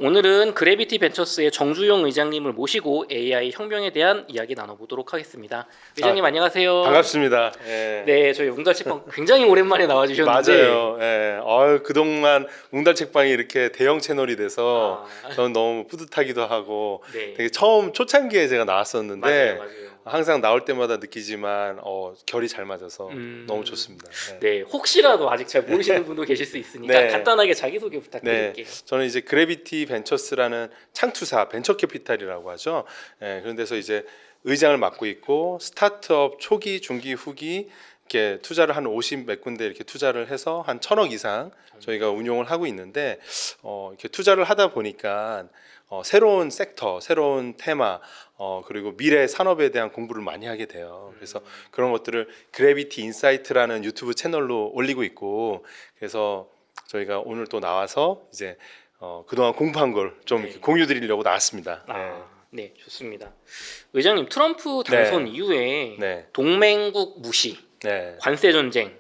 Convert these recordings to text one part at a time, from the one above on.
오늘은 그래비티 벤처스의 정주영 의장님을 모시고 AI 혁명에 대한 이야기 나눠보도록 하겠습니다. 의장님 안녕하세요. 반갑습니다. 예. 네, 저희 웅달책방 굉장히 오랜만에 나와주셨는데 맞아요. 예. 그동안 웅달책방이 이렇게 대형 채널이 돼서 저는 너무 뿌듯하기도 하고 네. 되게 처음 초창기에 제가 나왔었는데 맞아요. 항상 나올 때마다 느끼지만 결이 잘 맞아서 너무 좋습니다. 예. 네, 혹시라도 아직 잘 모르시는 분도 계실 수 있으니까 네. 간단하게 자기소개 네, 부탁드릴게요. 저는 이제 그래비티 벤처스라는 창투사 벤처캐피탈이라고 하죠. 예, 그런 데서 이제 의장을 맡고 있고 스타트업 초기, 중기, 후기 이렇게 투자를 한 50 몇 군데 이렇게 투자를 해서 한 1,000억 이상 저희가 운용을 하고 있는데 이렇게 투자를 하다 보니까 새로운 섹터, 새로운 테마 그리고 미래 산업에 대한 공부를 많이 하게 돼요. 그래서 그런 것들을 그래비티 인사이트라는 유튜브 채널로 올리고 있고 그래서 저희가 오늘 또 나와서 이제 그동안 공부한 걸 좀 네. 공유 드리려고 나왔습니다. 네, 좋습니다. 의장님, 트럼프 당선 네. 이후에 네. 동맹국 무시, 네. 관세 전쟁,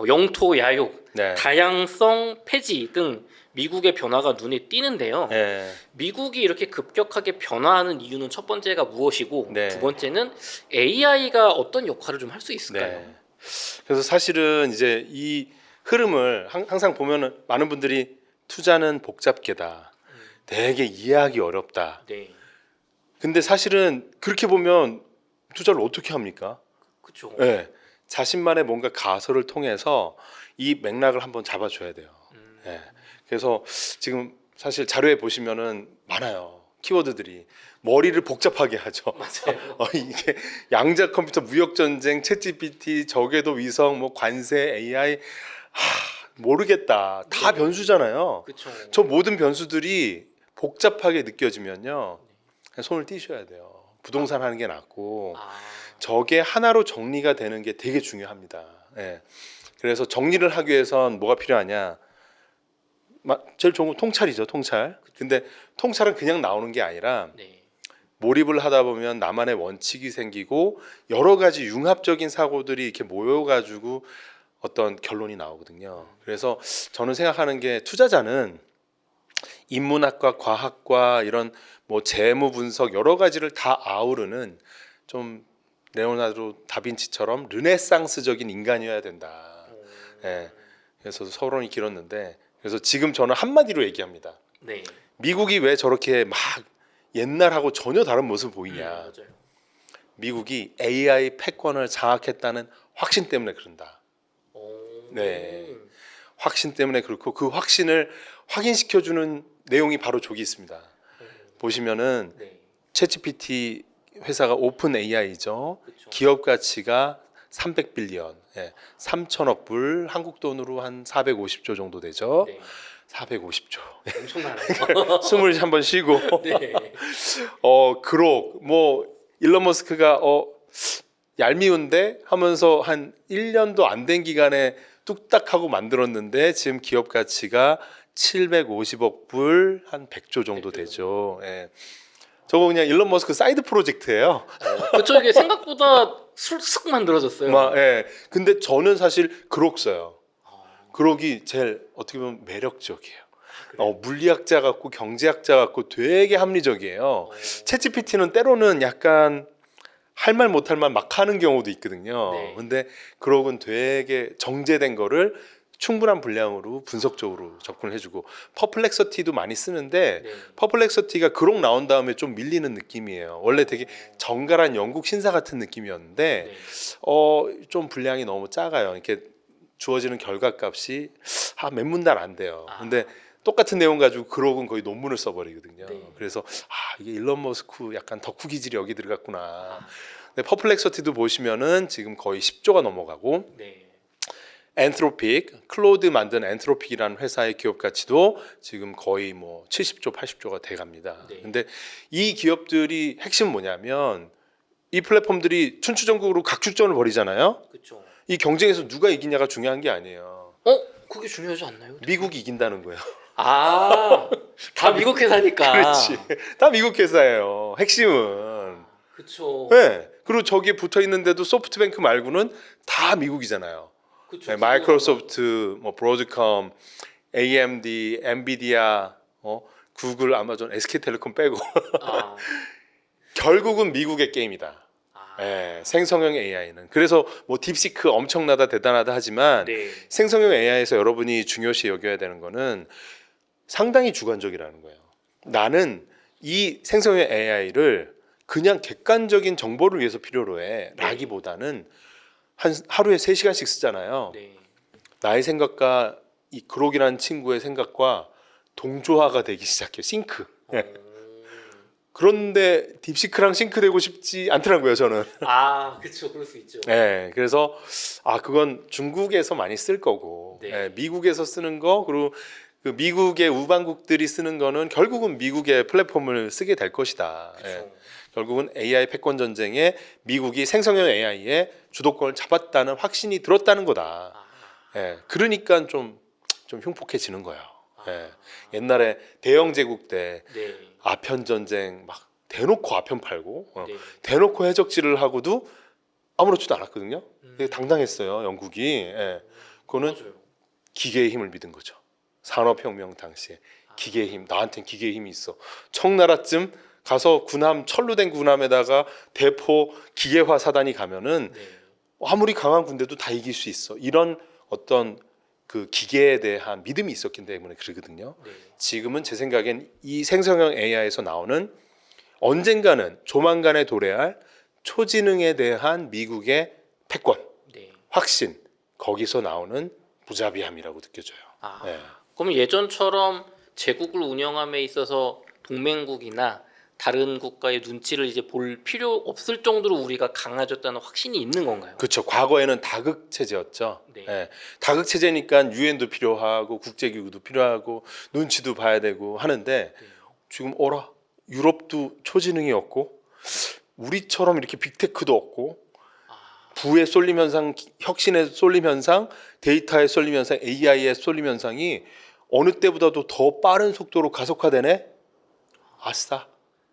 영토 야욕, 네. 다양성 폐지 등 미국의 변화가 눈에 띄는데요. 네. 미국이 이렇게 급격하게 변화하는 이유는 첫 번째가 무엇이고 네. 두 번째는 AI가 어떤 역할을 좀 할 수 있을까요? 네. 그래서 사실은 이제 이 흐름을 항상 보면은 많은 분들이 투자는 복잡계다. 되게 이해하기 어렵다. 네, 근데 사실은 그렇게 보면 투자를 어떻게 합니까? 그렇죠. 네. 자신만의 뭔가 가설을 통해서 이 맥락을 한번 잡아줘야 돼요. 네. 그래서 지금 사실 자료에 보시면은 많아요. 키워드들이 머리를 복잡하게 하죠. 맞아요. 이게 양자 컴퓨터, 무역 전쟁, 챗GPT, 저궤도 위성, 뭐 관세, AI 모르겠다. 다 네. 변수잖아요. 그렇죠. 저 모든 변수들이 복잡하게 느껴지면요, 그냥 손을 띄셔야 돼요. 부동산 하는 게 낫고 저게 하나로 정리가 되는 게 되게 중요합니다. 예. 그래서 정리를 하기 위해선 뭐가 필요하냐? 제일 좋은 건 통찰이죠, 통찰. 근데 통찰은 그냥 나오는 게 아니라 네. 몰입을 하다 보면 나만의 원칙이 생기고 여러 가지 융합적인 사고들이 이렇게 모여가지고 어떤 결론이 나오거든요. 그래서 저는 생각하는 게 투자자는 인문학과 과학과 이런 뭐 재무 분석 여러 가지를 다 아우르는 좀 레오나르도 다빈치처럼 르네상스적인 인간이어야 된다. 예. 그래서 서론이 길었는데 그래서 지금 저는 한마디로 얘기합니다. 네. 미국이 왜 저렇게 막 옛날하고 전혀 다른 모습을 보이냐. 맞아요. 미국이 AI 패권을 장악했다는 확신 때문에 그런다. 네. 확신 때문에 그렇고 그 확신을 확인시켜주는 내용이 바로 저기 있습니다. 보시면은 네. 챗GPT 회사가 오픈 AI죠. 그쵸. 기업 가치가 300빌리언, 3천억 불, 한국 돈으로 한 450조 정도 되죠. 네. 450조. 엄청나네요. 숨을 한번 쉬고. 네. 그록 뭐 일론 머스크가 얄미운데 하면서 한 1년도 안 된 기간에 뚝딱 하고 만들었는데 지금 기업 가치가 750억 불, 한 100조 정도 되죠. 예. 저거 그냥 일론 머스크 사이드 프로젝트예요. 그쵸, 이게 생각보다 쓱 만들어졌어요. 예. 근데 저는 사실 그록 써요. 그록이 제일 어떻게 보면 매력적이에요. 물리학자 같고 경제학자 같고 되게 합리적이에요. 챗GPT는 때로는 약간 할 말 못할 말 막 하는 경우도 있거든요. 네. 근데 그록은 되게 정제된 거를 충분한 분량으로 분석적으로 접근을 해주고 퍼플렉서티도 많이 쓰는데 네. 퍼플렉서티가 그록 나온 다음에 좀 밀리는 느낌이에요. 원래 되게 정갈한 영국 신사 같은 느낌이었는데 네. 좀 분량이 너무 작아요. 이렇게 주어지는 결과값이 몇 문단 안 돼요. 근데 똑같은 내용 가지고 그록은 거의 논문을 써버리거든요. 네. 그래서 이게 일론 머스크 약간 덕후 기질이 여기 들어갔구나. 근데 퍼플렉서티도 보시면은 지금 거의 10조가 넘어가고 네. 엔트로픽, 클로드 만든 엔트로픽이라는 회사의 기업 가치도 지금 거의 뭐 70조, 80조가 돼갑니다. 네. 근데 이 기업들이 핵심 뭐냐면 이 플랫폼들이 춘추전국으로 각축전을 벌이잖아요. 그렇죠. 이 경쟁에서 누가 이기냐가 중요한 게 아니에요. 그게 중요하지 않나요? 미국이 이긴다는 거예요. 다 미국 회사니까. 그렇지. 다 미국 회사예요. 핵심은. 그렇죠. 네. 그리고 저기에 붙어 있는데도 소프트뱅크 말고는 다 미국이잖아요. 그쵸. 네, 마이크로소프트, 뭐 브로드컴, AMD, 엔비디아, 구글, 아마존, SK텔레콤 빼고 아, 결국은 미국의 게임이다. 아, 예, 생성형 AI는. 그래서 뭐 딥시크 엄청나다 대단하다 하지만 네, 생성형 AI에서 여러분이 중요시 여겨야 되는 거는 상당히 주관적이라는 거예요. 나는 이 생성형 AI를 그냥 객관적인 정보를 위해서 필요로 해 라기보다는 한 하루에 3시간씩 쓰잖아요. 네, 나의 생각과 이 그록이라는 친구의 생각과 동조화가 되기 시작해요. 싱크. 예. 그런데 딥시크랑 싱크되고 싶지 않더라고요, 저는. 아, 그렇죠, 그럴 수 있죠. 예, 그래서 그건 중국에서 많이 쓸 거고, 네. 예, 미국에서 쓰는 거, 그리고 그 미국의 우방국들이 쓰는 거는 결국은 미국의 플랫폼을 쓰게 될 것이다. 예, 그렇죠. 결국은 AI 패권 전쟁에 미국이 생성형 AI의 주도권을 잡았다는 확신이 들었다는 거다. 아, 예, 그러니까 좀 흉폭해지는 거예요. 예, 옛날에 대영 제국 때 네, 아편 전쟁 막 대놓고 아편 팔고 네, 대놓고 해적질을 하고도 아무렇지도 않았거든요. 되게 음, 당당했어요, 영국이. 예. 그거는 맞아요. 기계의 힘을 믿은 거죠. 산업혁명 당시에 아, 기계의 힘, 나한텐 기계의 힘이 있어. 청나라쯤 가서 군함, 철로 된 군함에다가 대포 기계화 사단이 가면은 네, 아무리 강한 군대도 다 이길 수 있어. 이런 어떤 그 기계에 대한 믿음이 있었기 때문에 그러거든요. 네, 지금은 제 생각엔 이 생성형 AI에서 나오는 언젠가는 조만간에 도래할 초지능에 대한 미국의 패권, 네. 확신, 거기서 나오는 무자비함이라고 느껴져요. 아, 네. 그럼 예전처럼 제국을 운영함에 있어서 동맹국이나 다른 국가의 눈치를 이제 볼 필요 없을 정도로 우리가 강해졌다는 확신이 있는 건가요? 그렇죠. 과거에는 다극 체제였죠. 네. 예. 다극 체제니까 유엔도 필요하고 국제기구도 필요하고 눈치도 봐야 되고 하는데 네. 지금 어라 유럽도 초지능이었고 우리처럼 이렇게 빅테크도 없고 아, 부의 쏠림 현상, 혁신의 쏠림 현상, 데이터의 쏠림 현상, AI의 쏠림 현상이 어느 때보다도 더 빠른 속도로 가속화되네. 아싸,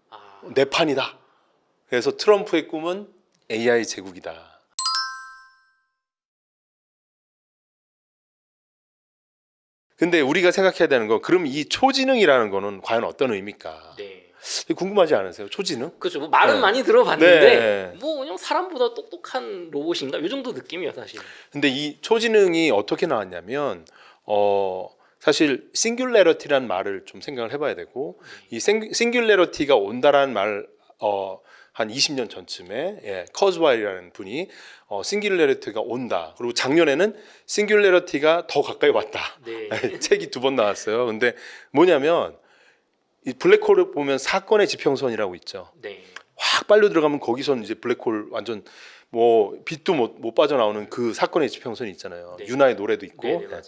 아, 내 판이다. 그래서 트럼프의 꿈은 AI 제국이다. 근데 우리가 생각해야 되는 건 그럼 이 초지능이라는 거는 과연 어떤 의미일까? 네. 궁금하지 않으세요? 초지능? 그렇죠. 뭐 말은 네. 많이 들어봤는데 네. 뭐 그냥 사람보다 똑똑한 로봇인가? 이 정도 느낌이야 사실. 근데 이 초지능이 어떻게 나왔냐면 사실 싱귤레러티라는 말을 좀 생각을 해봐야 되고 이 싱귤레러티가 온다라는 말 한 20년 전쯤에 커즈와일이라는 분이 싱귤레러티가 온다. 그리고 작년에는 싱귤레러티가 더 가까이 왔다. 네. 책이 2번 나왔어요. 근데 뭐냐면 이 블랙홀을 보면 사건의 지평선이라고 있죠. 네. 확 빨려 들어가면 거기선 이제 블랙홀 완전 뭐 빛도 못 빠져나오는 그 사건의 지평선이 있잖아요. 네. 유나의 노래도 있고 네, 네, 맞아요.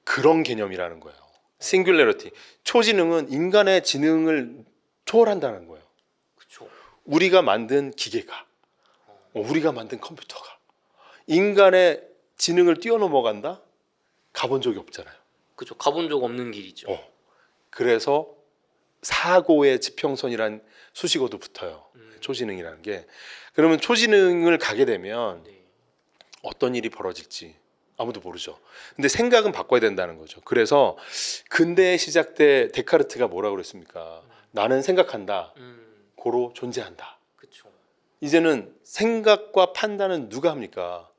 그런 개념이라는 거예요. 싱귤레러티. 초지능은 인간의 지능을 초월한다는 거예요. 그렇죠. 우리가 만든 기계가, 우리가 만든 컴퓨터가 인간의 지능을 뛰어넘어간다? 가본 적이 없잖아요. 그렇죠. 가본 적 없는 길이죠. 그래서 사고의 지평선이란 수식어도 붙어요. 음. 초지능이라는 게. 그러면 초지능을 가게 되면 네. 어떤 일이 벌어질지 아무도 모르죠. 근데 생각은 바꿔야 된다는 거죠. 그래서 근대의 시작 때 데카르트가 뭐라고 그랬습니까? 나는 생각한다. 고로 존재한다. 그렇죠. 이제는 생각과 판단은 누가 합니까?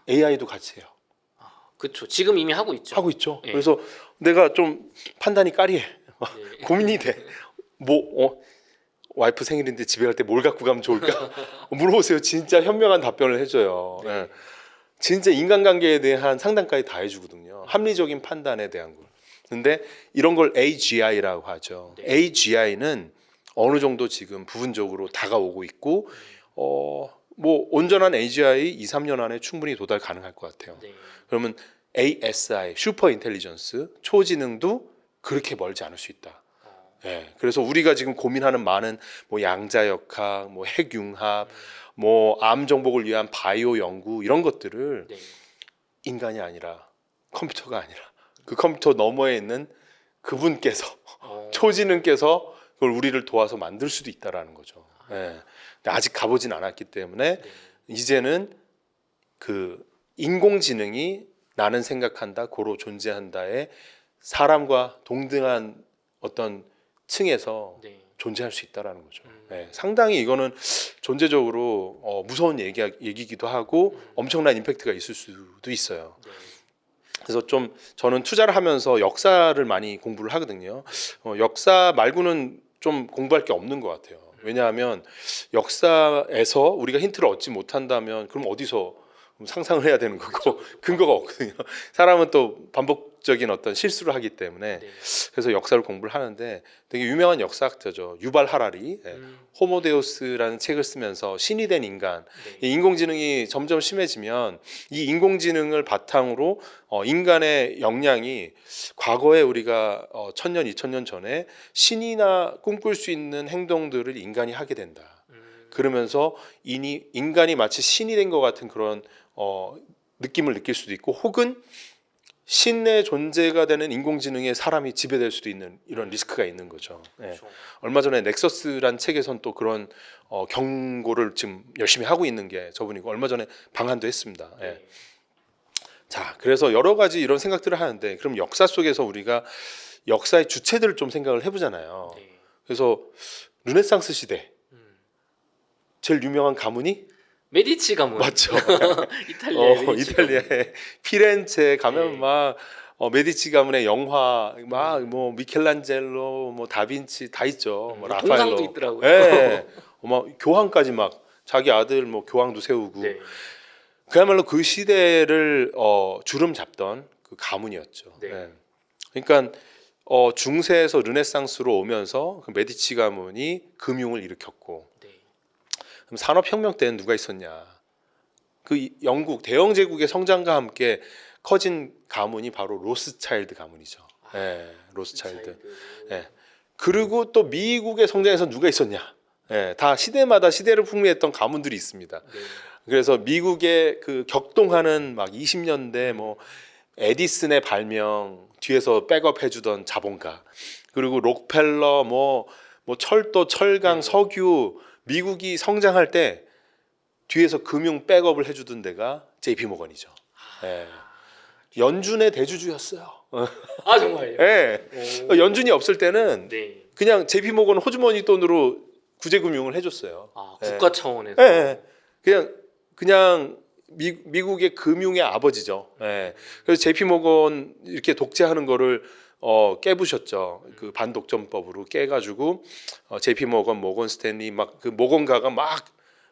AI도 같이 해요. 그렇죠. 지금 이미 하고 있죠. 하고 있죠. 예. 그래서 내가 좀 판단이 까리해. 네. 고민이 돼. 와이프 생일인데 집에 갈 때 뭘 갖고 가면 좋을까? 물어보세요. 진짜 현명한 답변을 해줘요. 네. 예. 진짜 인간관계에 대한 상담까지 다 해주거든요. 합리적인 판단에 대한 걸. 근데 이런 걸 AGI라고 하죠. 네. AGI는 어느 정도 지금 부분적으로 다가오고 있고 뭐 온전한 AGI 2, 3년 안에 충분히 도달 가능할 것 같아요. 네. 그러면 ASI, 슈퍼 인텔리전스, 초지능도 그렇게 멀지 않을 수 있다. 예, 그래서 우리가 지금 고민하는 많은 뭐 양자역학, 뭐 핵융합, 뭐 암 정복을 위한 바이오 연구 이런 것들을 네. 인간이 아니라 컴퓨터가 아니라 그 컴퓨터 너머에 있는 그분께서 초지능께서 그걸 우리를 도와서 만들 수도 있다라는 거죠. 예. 근데 아직 가보진 않았기 때문에 네. 이제는 그 인공지능이 나는 생각한다, 고로 존재한다에 사람과 동등한 어떤 층에서 네. 존재할 수 있다라는 거죠. 네, 상당히 이거는 존재적으로 무서운 얘기기도 하고 엄청난 임팩트가 있을 수도 있어요. 네. 그래서 좀 저는 투자를 하면서 역사를 많이 공부를 하거든요. 역사 말고는 좀 공부할 게 없는 것 같아요. 왜냐하면 역사에서 우리가 힌트를 얻지 못한다면 그럼 어디서 상상을 해야 되는 거고 근거가 없거든요. 사람은 또 반복적인 어떤 실수를 하기 때문에 네. 그래서 역사를 공부를 하는데 되게 유명한 역사학자죠. 유발 하라리 호모데우스라는 책을 쓰면서 신이 된 인간 네. 이 인공지능이 점점 심해지면 이 인공지능을 바탕으로 인간의 역량이 과거에 우리가 1000년 2000년 전에 신이나 꿈꿀 수 있는 행동들을 인간이 하게 된다. 그러면서 인간이 마치 신이 된 것 같은 그런 느낌을 느낄 수도 있고 혹은 신의 존재가 되는 인공지능에 사람이 지배될 수도 있는 이런 리스크가 있는 거죠. 네. 그렇죠. 얼마 전에 넥서스란 책에선 또 그런 경고를 지금 열심히 하고 있는 게 저분이고 얼마 전에 방한도 했습니다. 네. 네. 자, 그래서 여러 가지 이런 생각들을 하는데 그럼 역사 속에서 우리가 역사의 주체들을 좀 생각을 해보잖아요. 네. 그래서 르네상스 시대 제일 유명한 가문이 메디치 가문. 맞죠. 이탈리아. 메디치 이탈리아에 피렌체 가면 네. 막 메디치 가문의 영화 막 뭐 미켈란젤로 뭐 다빈치 다 있죠. 뭐 라파엘로. 동상도 있더라고요. 예. 막 교황까지 막 자기 아들 뭐 교황도 세우고 네. 그야말로 그 시대를 주름 잡던 그 가문이었죠. 네. 예. 그러니까 중세에서 르네상스로 오면서 그 메디치 가문이 금융을 일으켰고 네. 그럼 산업혁명 때는 누가 있었냐? 그 영국 대영 제국의 성장과 함께 커진 가문이 바로 로스차일드 가문이죠. 예, 로스차일드. 예. 그리고 또 미국의 성장에서 누가 있었냐? 예, 다 시대마다 시대를 풍미했던 가문들이 있습니다. 네. 그래서 미국의 그 격동하는 막 20년대 뭐 에디슨의 발명 뒤에서 백업 해주던 자본가 그리고 록펠러 뭐 철도 철강 석유 미국이 성장할 때 뒤에서 금융 백업을 해주던 데가 JP 모건이죠. 예. 연준의 대주주였어요. 아 정말요? 예. 오. 연준이 없을 때는 네. 그냥 JP 모건 호주머니 돈으로 구제금융을 해줬어요. 아 예. 국가 차원에서. 예, 예. 그냥 미국의 금융의 아버지죠. 예. 그래서 JP 모건 이렇게 독재하는 거를 깨부셨죠. 그 반독점법으로 깨가지고 JP 모건 스탠리 막 그 모건가가 막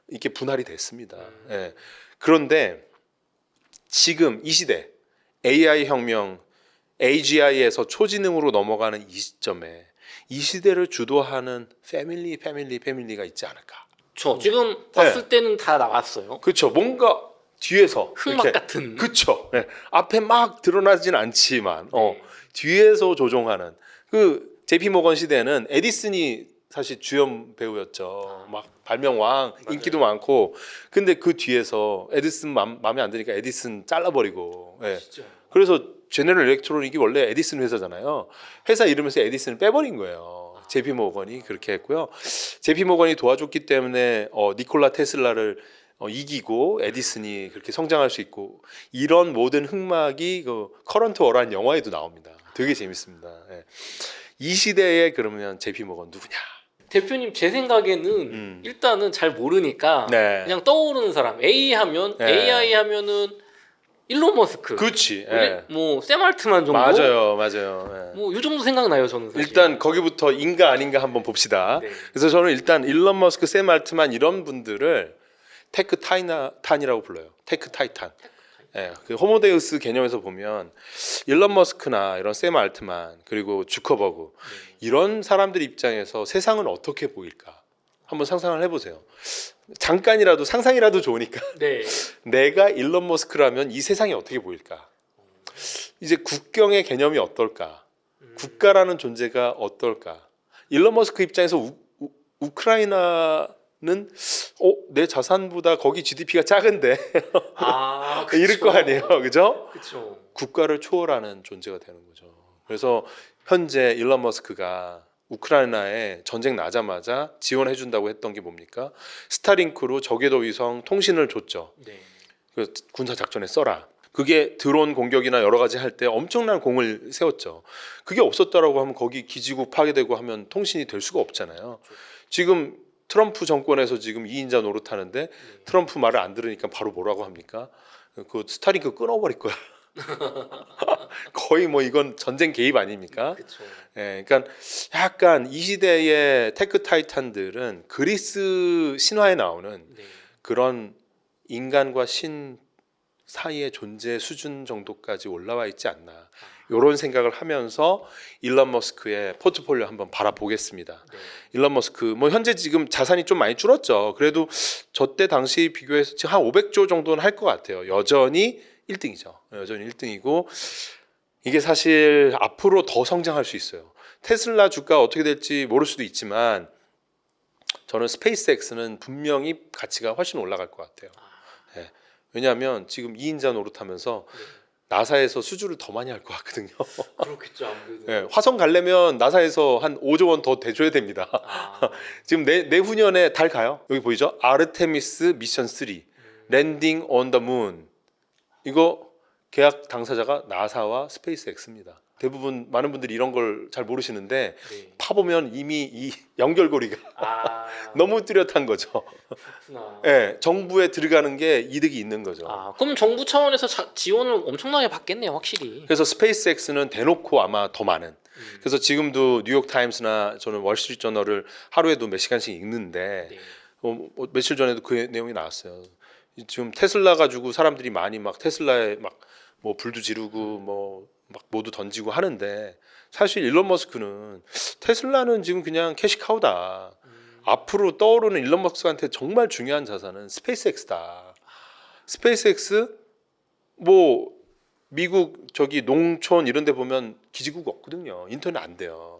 이렇게 분할이 됐습니다. 예. 그런데 지금 이 시대 AI 혁명, AGI에서 초지능으로 넘어가는 이 시점에 이 시대를 주도하는 패밀리가 있지 않을까. 저 지금 봤을 때는 다 나왔어요. 그렇죠. 뭔가 뒤에서 흑막 이렇게 같은. 그렇죠. 네. 앞에 막 드러나진 않지만 네. 뒤에서 조종하는 그 JP 모건 시대는 에디슨이 사실 주연 배우였죠. 막 발명왕 맞아요. 인기도 많고 근데 그 뒤에서 에디슨 마음에 안 드니까 에디슨 잘라버리고 예. 진짜. 그래서 제너럴 일렉트로닉이 원래 에디슨 회사잖아요. 회사 이름에서 에디슨을 빼버린 거예요. JP 모건이 그렇게 했고요. JP 모건이 도와줬기 때문에 니콜라 테슬라를 이기고 에디슨이 그렇게 성장할 수 있고 이런 모든 흑막이 그 커런트 워라는 영화에도 나옵니다. 되게 재밌습니다. 예. 이 시대에 그러면 JP 모건 누구냐? 대표님 제 생각에는 일단은 잘 모르니까 네. 그냥 떠오르는 사람 AI 하면 네. AI 하면은 일론 머스크. 그렇지. 예. 뭐샘 알트만 정도. 맞아요. 예. 뭐 이 정도 생각나요 저는. 사실. 일단 거기부터 인가 아닌가 한번 봅시다. 네. 그래서 저는 일단 일론 머스크, 샘 알트만 이런 분들을 테크 타이탄이라고 불러요. 테크 타이탄. 예, 그 호모데우스 개념에서 보면 일론 머스크나 이런 샘 알트만 그리고 주커버그 이런 사람들 입장에서 세상은 어떻게 보일까? 한번 상상을 해보세요. 잠깐이라도 상상이라도 좋으니까 네. 내가 일론 머스크라면 이 세상이 어떻게 보일까? 이제 국경의 개념이 어떨까? 국가라는 존재가 어떨까? 일론 머스크 입장에서 우크라이나는 내 자산보다 거기 GDP가 작은데 아 이럴 거 아니에요, 그죠? 그렇죠. 국가를 초월하는 존재가 되는 거죠. 그래서 현재 일론 머스크가 우크라이나에 전쟁 나자마자 지원해 준다고 했던 게 뭡니까? 스타링크로 저궤도 위성 통신을 줬죠. 네. 그 군사 작전에 써라. 그게 드론 공격이나 여러 가지 할 때 엄청난 공을 세웠죠. 그게 없었다라고 하면 거기 기지국 파괴되고 하면 통신이 될 수가 없잖아요. 지금 트럼프 정권에서 지금 2인자 노릇하는데 트럼프 말을 안 들으니까 바로 뭐라고 합니까? 그 스타링크 끊어버릴 거야. 거의 뭐 이건 전쟁 개입 아닙니까? 그렇죠. 예, 그러니까 약간 이 시대의 테크 타이탄들은 그리스 신화에 나오는 네. 그런 인간과 신 사이의 존재 수준 정도까지 올라와 있지 않나 이런 생각을 하면서 일론 머스크의 포트폴리오 한번 바라보겠습니다. 네. 일론 머스크 뭐 현재 지금 자산이 좀 많이 줄었죠. 그래도 저 때 당시 비교해서 지금 한 500조 정도는 할 것 같아요. 여전히 1등이죠. 여전히 1등이고 이게 사실 앞으로 더 성장할 수 있어요. 테슬라 주가 어떻게 될지 모를 수도 있지만 저는 스페이스X는 분명히 가치가 훨씬 올라갈 것 같아요. 예. 왜냐하면 지금 2인자 노릇하면서 네. 나사에서 수주를 더 많이 할 것 같거든요. 그렇겠죠 아무래도. 예. 화성 가려면 나사에서 한 5조 원 더 대줘야 됩니다. 아, 지금 내후년에 달 가요. 여기 보이죠? 아르테미스 미션 3 랜딩 온 더 문. 이거 계약 당사자가 나사와 스페이스X입니다. 대부분 많은 분들이 이런 걸 잘 모르시는데 네. 파보면 이미 이 연결고리가 아, 너무 뚜렷한 거죠. 그렇구나. 예, 정부에 들어가는 게 이득이 있는 거죠. 아, 그럼 정부 차원에서 지원을 엄청나게 받겠네요, 확실히. 그래서 스페이스X는 대놓고 아마 더 많은. 그래서 지금도 뉴욕 타임스나 저는 월스트리트 저널을 하루에도 몇 시간씩 읽는데 네. 며칠 전에도 그 내용이 나왔어요. 지금 테슬라 가지고 사람들이 많이 막 테슬라에 막 뭐 불도 지르고 뭐 막 모두 던지고 하는데 사실 일론 머스크는 테슬라는 지금 그냥 캐시카우다. 앞으로 떠오르는 일론 머스크한테 정말 중요한 자산은 스페이스X다. 스페이스X 뭐 미국 저기 농촌 이런 데 보면 기지국 없거든요. 인터넷 안 돼요.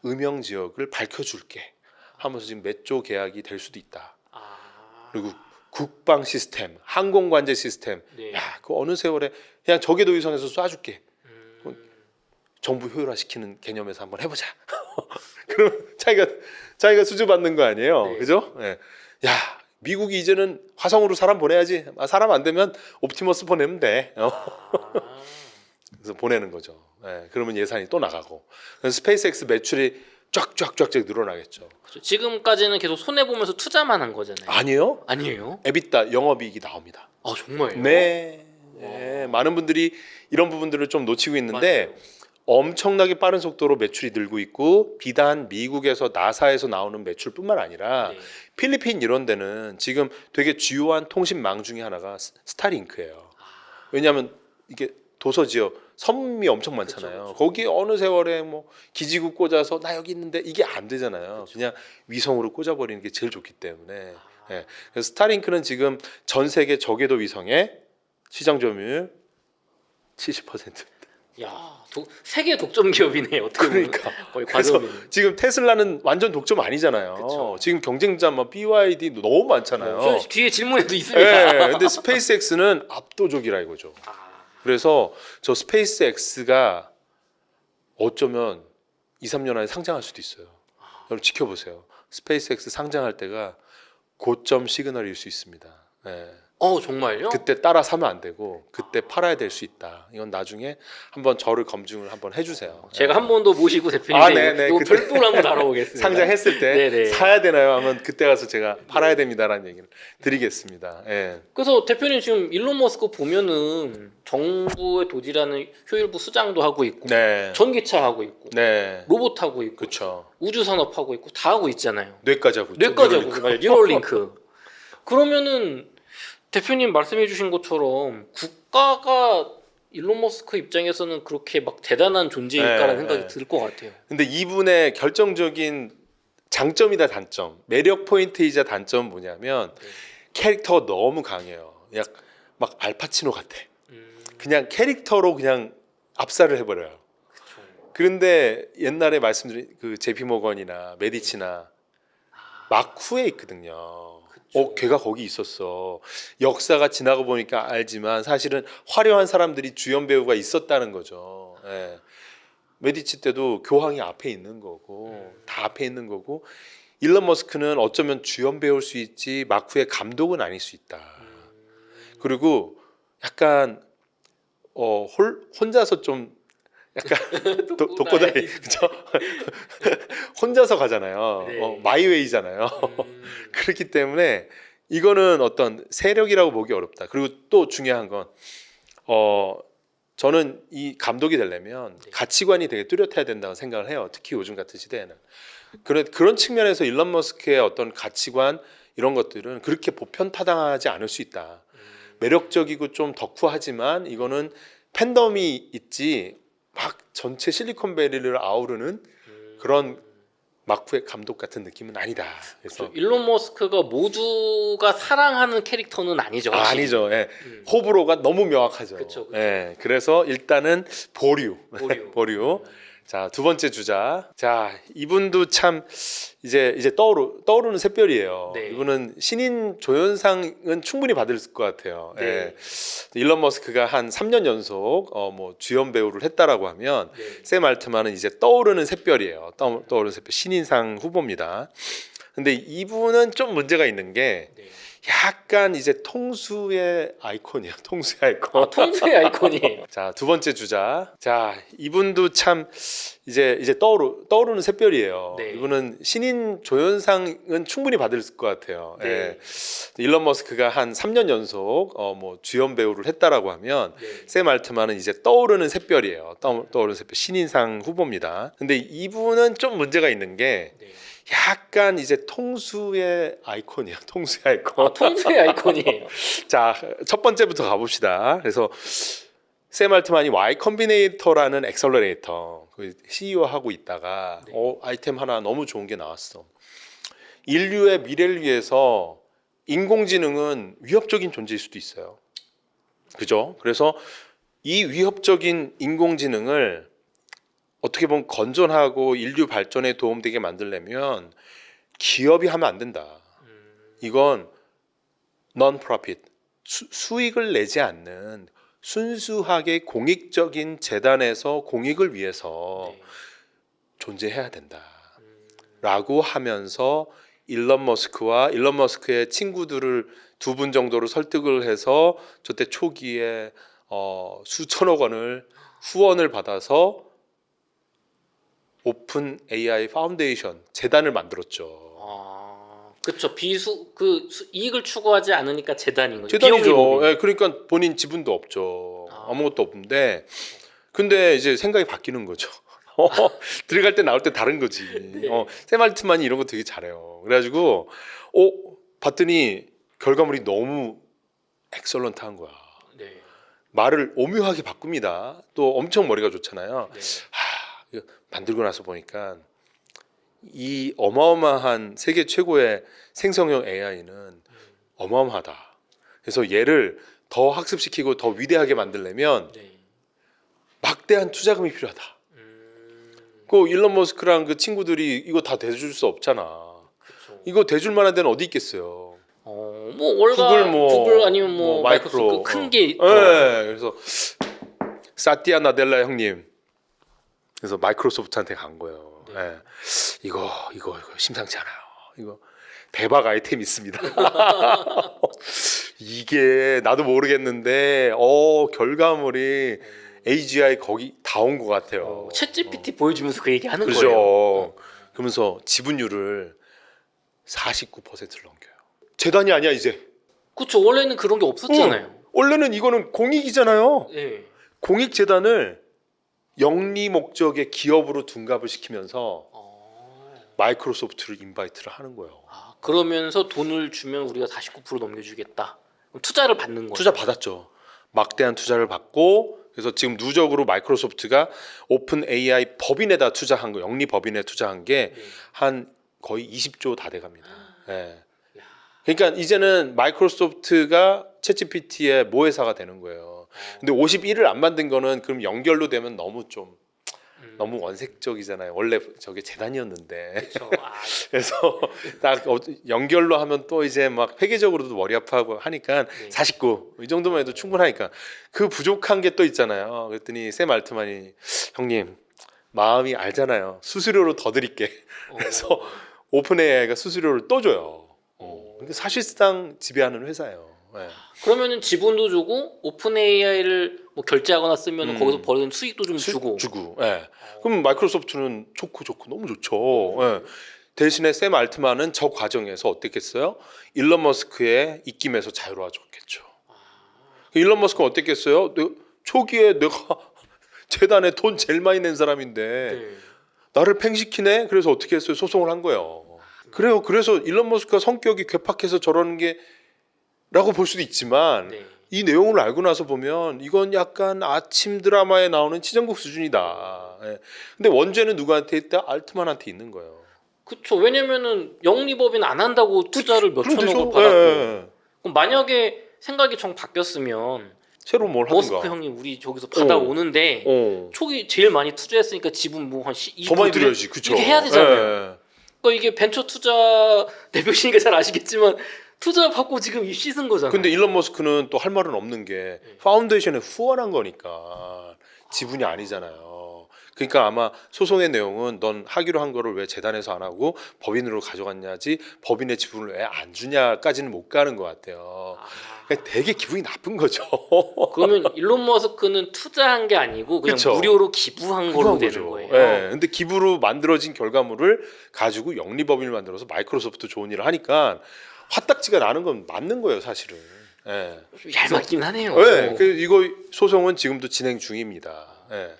음영 지역을 밝혀줄게 하면서 지금 몇 조 계약이 될 수도 있다. 아, 그리고 국방 시스템, 항공 관제 시스템, 네. 야, 그 어느 세월에 그냥 저궤도 위성에서 쏴줄게. 음, 정부 효율화시키는 개념에서 한번 해보자. 그럼 자기가 수주 받는 거 아니에요, 네. 그죠? 예. 야, 미국이 이제는 화성으로 사람 보내야지. 사람 안 되면 옵티머스 보내면 돼. 아, 그래서 보내는 거죠. 예, 그러면 예산이 또 나가고. 그래서 스페이스X 매출이 쫙쫙쫙쫙 늘어나겠죠. 그렇죠. 지금까지는 계속 손해 보면서 투자만 한 거잖아요. 아니요? 아니에요? 에비타 영업이익이 나옵니다. 아 정말요? 네. 네. 많은 분들이 이런 부분들을 좀 놓치고 있는데 맞아요. 엄청나게 빠른 속도로 매출이 늘고 있고 비단 미국에서 나사에서 나오는 매출뿐만 아니라 네. 필리핀 이런 데는 지금 되게 주요한 통신망 중에 하나가 스타링크예요. 왜냐하면 이게 도서 지역 섬이 엄청 많잖아요. 그쵸. 거기 어느 세월에 뭐 기지국 꽂아서 나 여기 있는데 이게 안 되잖아요. 그냥 위성으로 꽂아버리는 게 제일 좋기 때문에. 예. 그래서 스타링크는 지금 전 세계 저궤도 위성의 시장 점유율 70%. 야, 세계 독점 기업이네 어떻게 보면. 그러니까. 거의 그래서 과점이네. 지금 테슬라는 완전 독점 아니잖아요. 그쵸. 지금 경쟁자 뭐 BYD 너무 많잖아요. 저 뒤에 질문에도 있습니다. 예. 근데 스페이스X는 압도적이라 이거죠. 아, 그래서 저 스페이스X가 어쩌면 2, 3년 안에 상장할 수도 있어요. 여러분 지켜보세요. 스페이스X 상장할 때가 고점 시그널일 수 있습니다. 예. 정말요? 그때 따라 사면 안 되고 그때 팔아야 될 수 있다. 이건 나중에 한번 저를 검증을 한번 해주세요. 제가 예. 한 번 더 모시고 대표님 이거 그때 별도로 한번 다뤄보겠습니다. 상장했을 때 네네. 사야 되나요? 하면 그때 가서 제가 팔아야 됩니다라는 얘기를 드리겠습니다. 예. 그래서 대표님 지금 일론 머스크 보면은 정부의 도지라는 효율부 수장도 하고 있고 네. 전기차 하고 있고 네. 로봇 하고 있고 그렇죠. 우주 산업 하고 있고 다 하고 있잖아요. 뇌까지 하고 있죠. 뇌까지 하고 뉴럴링크. 맞아요. 뉴럴링크. 그러면은 대표님 말씀해주신 것처럼 국가가 일론 머스크 입장에서는 그렇게 막 대단한 존재일까라는 네, 생각이 네. 들 것 같아요. 근데 이분의 결정적인 장점이다 단점, 매력 포인트이자 단점은 뭐냐면 네. 캐릭터가 너무 강해요. 막 알파치노 같아. 음, 그냥 캐릭터로 그냥 압살을 해버려요. 그쵸. 그런데 옛날에 말씀드린 그 제피 모건이나 메디치나 마쿠에 있거든요. 그쵸. 걔가 거기 있었어. 역사가 지나고 보니까 알지만 사실은 화려한 사람들이 주연 배우가 있었다는 거죠. 예. 메디치 때도 교황이 앞에 있는 거고 다 앞에 있는 거고 일론 머스크는 어쩌면 주연 배우일 수 있지 마쿠의 감독은 아닐 수 있다. 그리고 약간 혼자서 좀 약간 독고다이 그죠? 혼자서 가잖아요. 네. 마이웨이잖아요. 그렇기 때문에 이거는 어떤 세력이라고 보기 어렵다. 그리고 또 중요한 건 저는 이 감독이 되려면 네. 가치관이 되게 뚜렷해야 된다고 생각을 해요. 특히 요즘 같은 시대에는. 그런 측면에서 일론 머스크의 어떤 가치관 이런 것들은 그렇게 보편타당하지 않을 수 있다. 매력적이고 좀 덕후하지만 이거는 팬덤이 있지 막 전체 실리콘밸리를 아우르는 그런 마크의 감독 같은 느낌은 아니다. 그래서 일론 머스크가 모두가 사랑하는 캐릭터는 아니죠. 확실히. 아니죠. 예. 호불호가 너무 명확하죠. 그쵸. 예. 그래서 일단은 보류. 보류. 보류. 자, 두 번째 주자. 자, 이분도 참 이제 떠오르는 샛별이에요. 네. 이분은 신인 조연상은 충분히 받을 것 같아요. 네. 예. 일론 머스크가 한 3년 연속 뭐 주연 배우를 했다라고 하면 네. 샘 알트만은 이제 떠오르는 샛별이에요. 떠오르는 샛별 신인상 후보입니다. 근데 이분은 좀 문제가 있는 게 네. 약간 이제 통수의 아이콘이에요. 통수의 아이콘. 통수의 아이콘이에요. 자, 두 번째 주자. 자, 이분도 참 이제 떠오르는 샛별이에요. 네. 이분은 신인 조연상은 충분히 받을 것 같아요. 네. 예. 일론 머스크가 한 3년 연속 뭐 주연 배우를 했다라고 하면 네. 샘 알트만은 이제 떠오르는 샛별이에요. 떠오르는 샛별 신인상 후보입니다. 근데 이분은 좀 문제가 있는 게 네. 약간 이제 통수의 아이콘이에요. 통수의 아이콘. 통수의 아이콘이에요. 자, 첫 번째부터 가봅시다. 그래서 샘 알트만이 Y 컴비네이터라는 엑셀러레이터 그 CEO 하고 있다가 네. 아이템 하나 너무 좋은 게 나왔어. 인류의 미래를 위해서 인공지능은 위협적인 존재일 수도 있어요. 그죠? 그래서 이 위협적인 인공지능을 어떻게 보면 건전하고 인류 발전에 도움되게 만들려면 기업이 하면 안 된다. 이건 non-profit, 수익을 내지 않는 순수하게 공익적인 재단에서 공익을 위해서 네. 존재해야 된다. 라고 하면서 일론 머스크의 친구들을 두 분 정도를 설득을 해서 저때 초기에 수천억 원을 후원을 받아서 오픈 AI 파운데이션 재단을 만들었죠. 그렇죠. 이익을 추구하지 않으니까 재단인 거죠. 재단이죠. 예, 그러니까 본인 지분도 없죠. 아무것도 없는데 근데 이제 생각이 바뀌는 거죠. 들어갈 때 나올 때 다른 거지. 네. 샘 알트만이 이런 거 되게 잘해요. 그래가지고 봤더니 결과물이 너무 엑설런트한 거야. 네. 말을 오묘하게 바꿉니다. 또 엄청 머리가 좋잖아요. 네. 이거 만들고 나서 보니까 이 어마어마한 세계 최고의 생성형 AI는 어마어마하다. 그래서 얘를 더 학습시키고 더 위대하게 만들려면 네. 막대한 투자금이 필요하다. 그 일론 머스크랑 그 친구들이 이거 다 대줄 수 없잖아. 그쵸. 이거 대줄 만한 데는 어디 있겠어요. 뭐 월가 구글 아니면 뭐 마이크로소프트 큰 게 그래서 사티아 나델라 형님 그래서 마이크로소프트한테 간 거예요. 네. 예. 이거 심상치 않아요. 이거 대박 아이템 있습니다. 이게 나도 모르겠는데 결과물이 AGI 거기 다 온 것 같아요. 챗 GPT 보여주면서 그 얘기 하는 그죠. 거예요. 그러면서 지분율을 49%를 넘겨요. 재단이 아니야 이제. 그렇죠. 원래는 그런 게 없었잖아요. 원래는 이거는 공익이잖아요. 네. 공익 재단을 영리 목적의 기업으로 둔갑을 시키면서 마이크로소프트를 인바이트를 하는 거예요. 그러면서 돈을 주면 우리가 49% 넘겨주겠다. 그럼 투자를 받는 거예요. 투자 받았죠. 막대한 투자를 받고 그래서 지금 누적으로 마이크로소프트가 오픈 AI 법인에다 투자한 거, 영리 법인에 투자한 게 한 거의 20조 다 돼갑니다. 예. 그러니까 이제는 마이크로소프트가 챗GPT의 모회사가 되는 거예요. 근데 51을 안 만든 거는 그럼 연결로 되면 너무 너무 원색적이잖아요. 원래 저게 재단이었는데. 그렇죠. 그래서 딱 연결로 하면 또 이제 막 회계적으로도 머리 아파하고 하니까 49 이 정도만 해도 충분하니까 그 부족한 게 또 있잖아요. 그랬더니 샘 알트만이 형님 마음이 알잖아요. 수수료로 더 드릴게. 그래서 오픈 AI가 수수료를 또 줘요. 그러니까 사실상 지배하는 회사예요. 예. 그러면은 지분도 주고 오픈 AI를 뭐 결제하거나 쓰면 거기서 벌어든 수익도 좀 주고. 주고. 예. 그럼 마이크로소프트는 좋고 너무 좋죠. 예. 대신에 샘 알트만은 저 과정에서 어땠겠어요? 일론 머스크의 입김에서 자유로워졌겠죠. 일론 머스크는 어땠겠어요? 초기에 내가 재단에 돈 제일 많이 낸 사람인데 네. 나를 팽시키네. 그래서 어떻게 했어요? 소송을 한 거예요. 그래요. 그래서 일론 머스크가 성격이 괴팍해서 저러는 게 라고 볼 수도 있지만 네. 이 내용을 알고 나서 보면 이건 약간 아침 드라마에 나오는 치정국 수준이다. 예. 근데 원죄는 누구한테 있다? 알트만한테 있는 거예요. 그렇죠. 왜냐면은 영리법인 안 한다고 투자를 그럼 몇천억을 되죠. 받았고. 예. 그럼 만약에 생각이 정 바뀌었으면 새로 뭘 머스크 하든가. 형님 우리 저기서 받아오는데 초기 제일 많이 투자했으니까 지분 뭐한 더 많이 들여야지. 그쵸. 이렇게 해야 되잖아요. 예. 그러니까 이게 벤처 투자 대표시니까 잘 아시겠지만 투자 받고 지금 이 씻은 거잖아요. 근데 일론 머스크는 또 할 말은 없는 게 파운데이션에 후원한 거니까 지분이 아니잖아요. 그러니까 아마 소송의 내용은 넌 하기로 한 거를 왜 재단에서 안 하고 법인으로 가져갔냐지 법인의 지분을 왜 안 주냐까지는 못 가는 것 같아요. 그러니까 되게 기분이 나쁜 거죠. 그러면 일론 머스크는 투자한 게 아니고 그냥 그쵸. 무료로 기부한 걸로 되는 거죠. 거예요. 예. 근데 기부로 만들어진 결과물을 가지고 영리법인을 만들어서 마이크로소프트 좋은 일을 하니까 화딱지가 나는 건 맞는 거예요, 사실은. 예. 얄맞긴 하네요. 네, 그 이거 소송은 지금도 진행 중입니다. 예.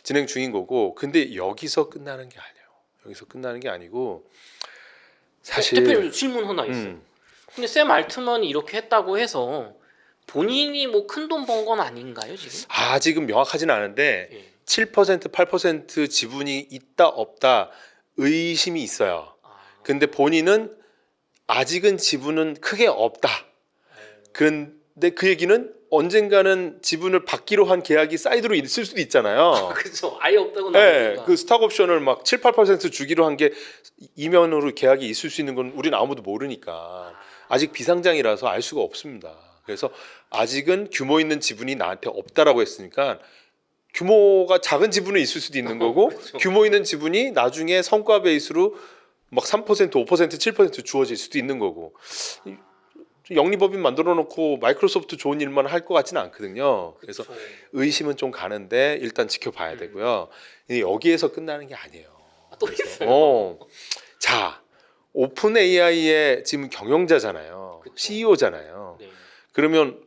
진행 중인 거고, 근데 여기서 끝나는 게 아니에요. 여기서 끝나는 게 아니고 사실 대표님 질문 하나 있어요. 근데 샘 알트만이 이렇게 했다고 해서 본인이 뭐 큰 돈 번 건 아닌가요 지금? 아직은 명확하지는 않은데 예. 7% 8% 지분이 있다 없다 의심이 있어요. 근데 본인은 아직은 지분은 크게 없다. 그런데 그 얘기는 언젠가는 지분을 받기로 한 계약이 사이드로 있을 수도 있잖아요. 그렇죠. 아예 없다고 네, 나니까. 그 스탁 옵션을 막 7, 8% 주기로 한 게 이면으로 계약이 있을 수 있는 건 우리는 아무도 모르니까 아직 비상장이라서 알 수가 없습니다. 그래서 아직은 규모 있는 지분이 나한테 없다라고 했으니까 규모가 작은 지분은 있을 수도 있는 거고 그렇죠. 규모 있는 지분이 나중에 성과 베이스로 막 3%, 5%, 7% 주어질 수도 있는 거고 영리법인 만들어 놓고 마이크로소프트 좋은 일만 할 것 같지는 않거든요. 그래서 그렇죠. 의심은 좀 가는데 일단 지켜봐야 되고요. 여기에서 끝나는 게 아니에요. 또 있어요. 자, 오픈 AI의 지금 경영자잖아요. 그쵸. CEO잖아요. 네. 그러면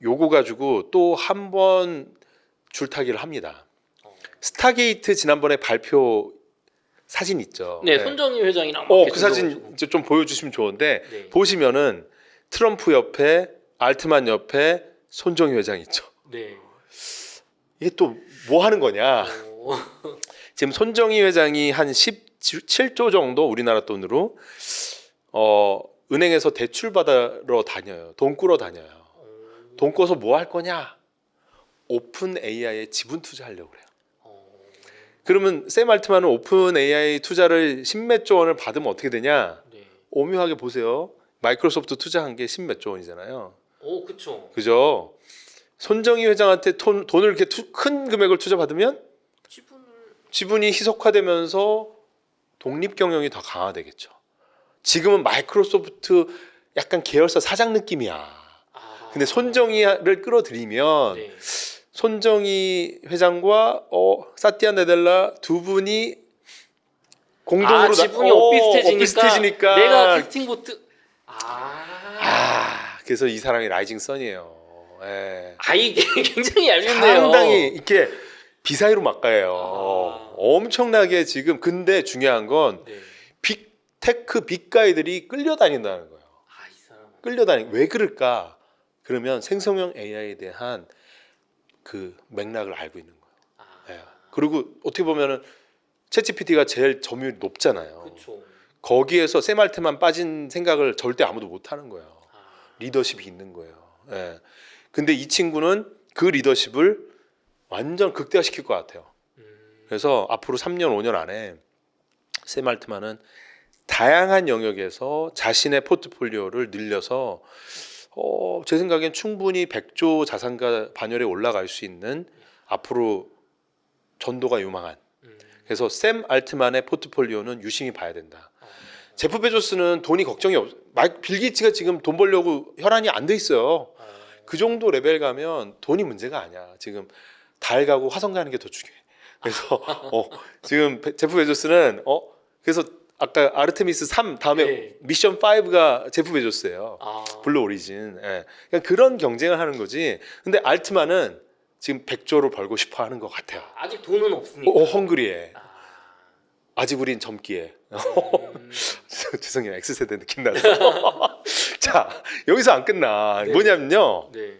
요거 가지고 또 한 번 줄타기를 합니다. 스타게이트 지난번에 발표 사진 있죠. 네, 손정희 회장이랑 그 사진 둘러가지고. 이제 좀 보여주시면 좋은데 네. 보시면은 트럼프 옆에 알트만 옆에 손정희 회장 있죠. 네. 이게 또 뭐 하는 거냐? 오. 지금 손정희 회장이 한 17조 정도 우리나라 돈으로 은행에서 대출 받으러 다녀요. 돈 꾸러 다녀요. 돈 꿔서 뭐 할 거냐? 오픈 AI에 지분 투자하려고 그래요. 그러면 샘 알트만은 오픈 AI 투자를 10몇 조 원을 받으면 어떻게 되냐? 네. 오묘하게 보세요. 마이크로소프트 투자한 게 10몇 조 원이잖아요. 오, 그렇죠. 그죠? 손정희 회장한테 돈을 이렇게 큰 금액을 투자 받으면 지분을 지분이 희석화되면서 독립 경영이 더 강화되겠죠. 지금은 마이크로소프트 약간 계열사 사장 느낌이야. 근데 손정희를 끌어들이면 네. 손정희 회장과 사티아 나델라 두 분이 공동으로 지분이 엇비슷해지니까 내가 캐스팅보트 그래서 이 사람이 라이징 선이에요. 예. 이게 굉장히 얄밉네요. 상당히 이렇게 비사이로 막가요. 엄청나게 지금 근데 중요한 건 네. 빅테크 빅가이들이 끌려다닌다는 거예요. 이 사람. 왜 그럴까? 그러면 생성형 AI에 대한 그 맥락을 알고 있는 거예요. 예. 그리고 어떻게 보면은 챗GPT가 제일 점유율이 높잖아요. 그렇죠. 거기에서 샘 알트만 빠진 생각을 절대 아무도 못 하는 거예요. 리더십이 있는 거예요. 예. 근데 이 친구는 그 리더십을 완전 극대화시킬 것 같아요. 그래서 앞으로 3년, 5년 안에 샘 알트만은 다양한 영역에서 자신의 포트폴리오를 늘려서 제 생각엔 충분히 100조 자산가 반열에 올라갈 수 있는 앞으로 전도가 유망한. 그래서 샘 알트만의 포트폴리오는 유심히 봐야 된다. 제프 베조스는 돈이 걱정이 없. 빌 게이츠가 지금 돈 벌려고 혈안이 안 돼 있어요. 그 정도 레벨 가면 돈이 문제가 아니야. 지금 달 가고 화성 가는 게 더 중요해. 그래서 지금 제프 베조스는 그래서 아까 아르테미스 3 다음에 네. 미션 5가 제프 베조스예요. 아, 블루 오리진. 예. 그러니까 그런 경쟁을 하는 거지. 근데 알트만은 지금 100조를 벌고 싶어 하는 것 같아요. 아직 돈은 없으니까. 헝그리해. 아, 아직 우린 젊기에. 음, 죄송해요. X세대 느낌 나서. 자, 여기서 안 끝나. 네. 뭐냐면요. 네.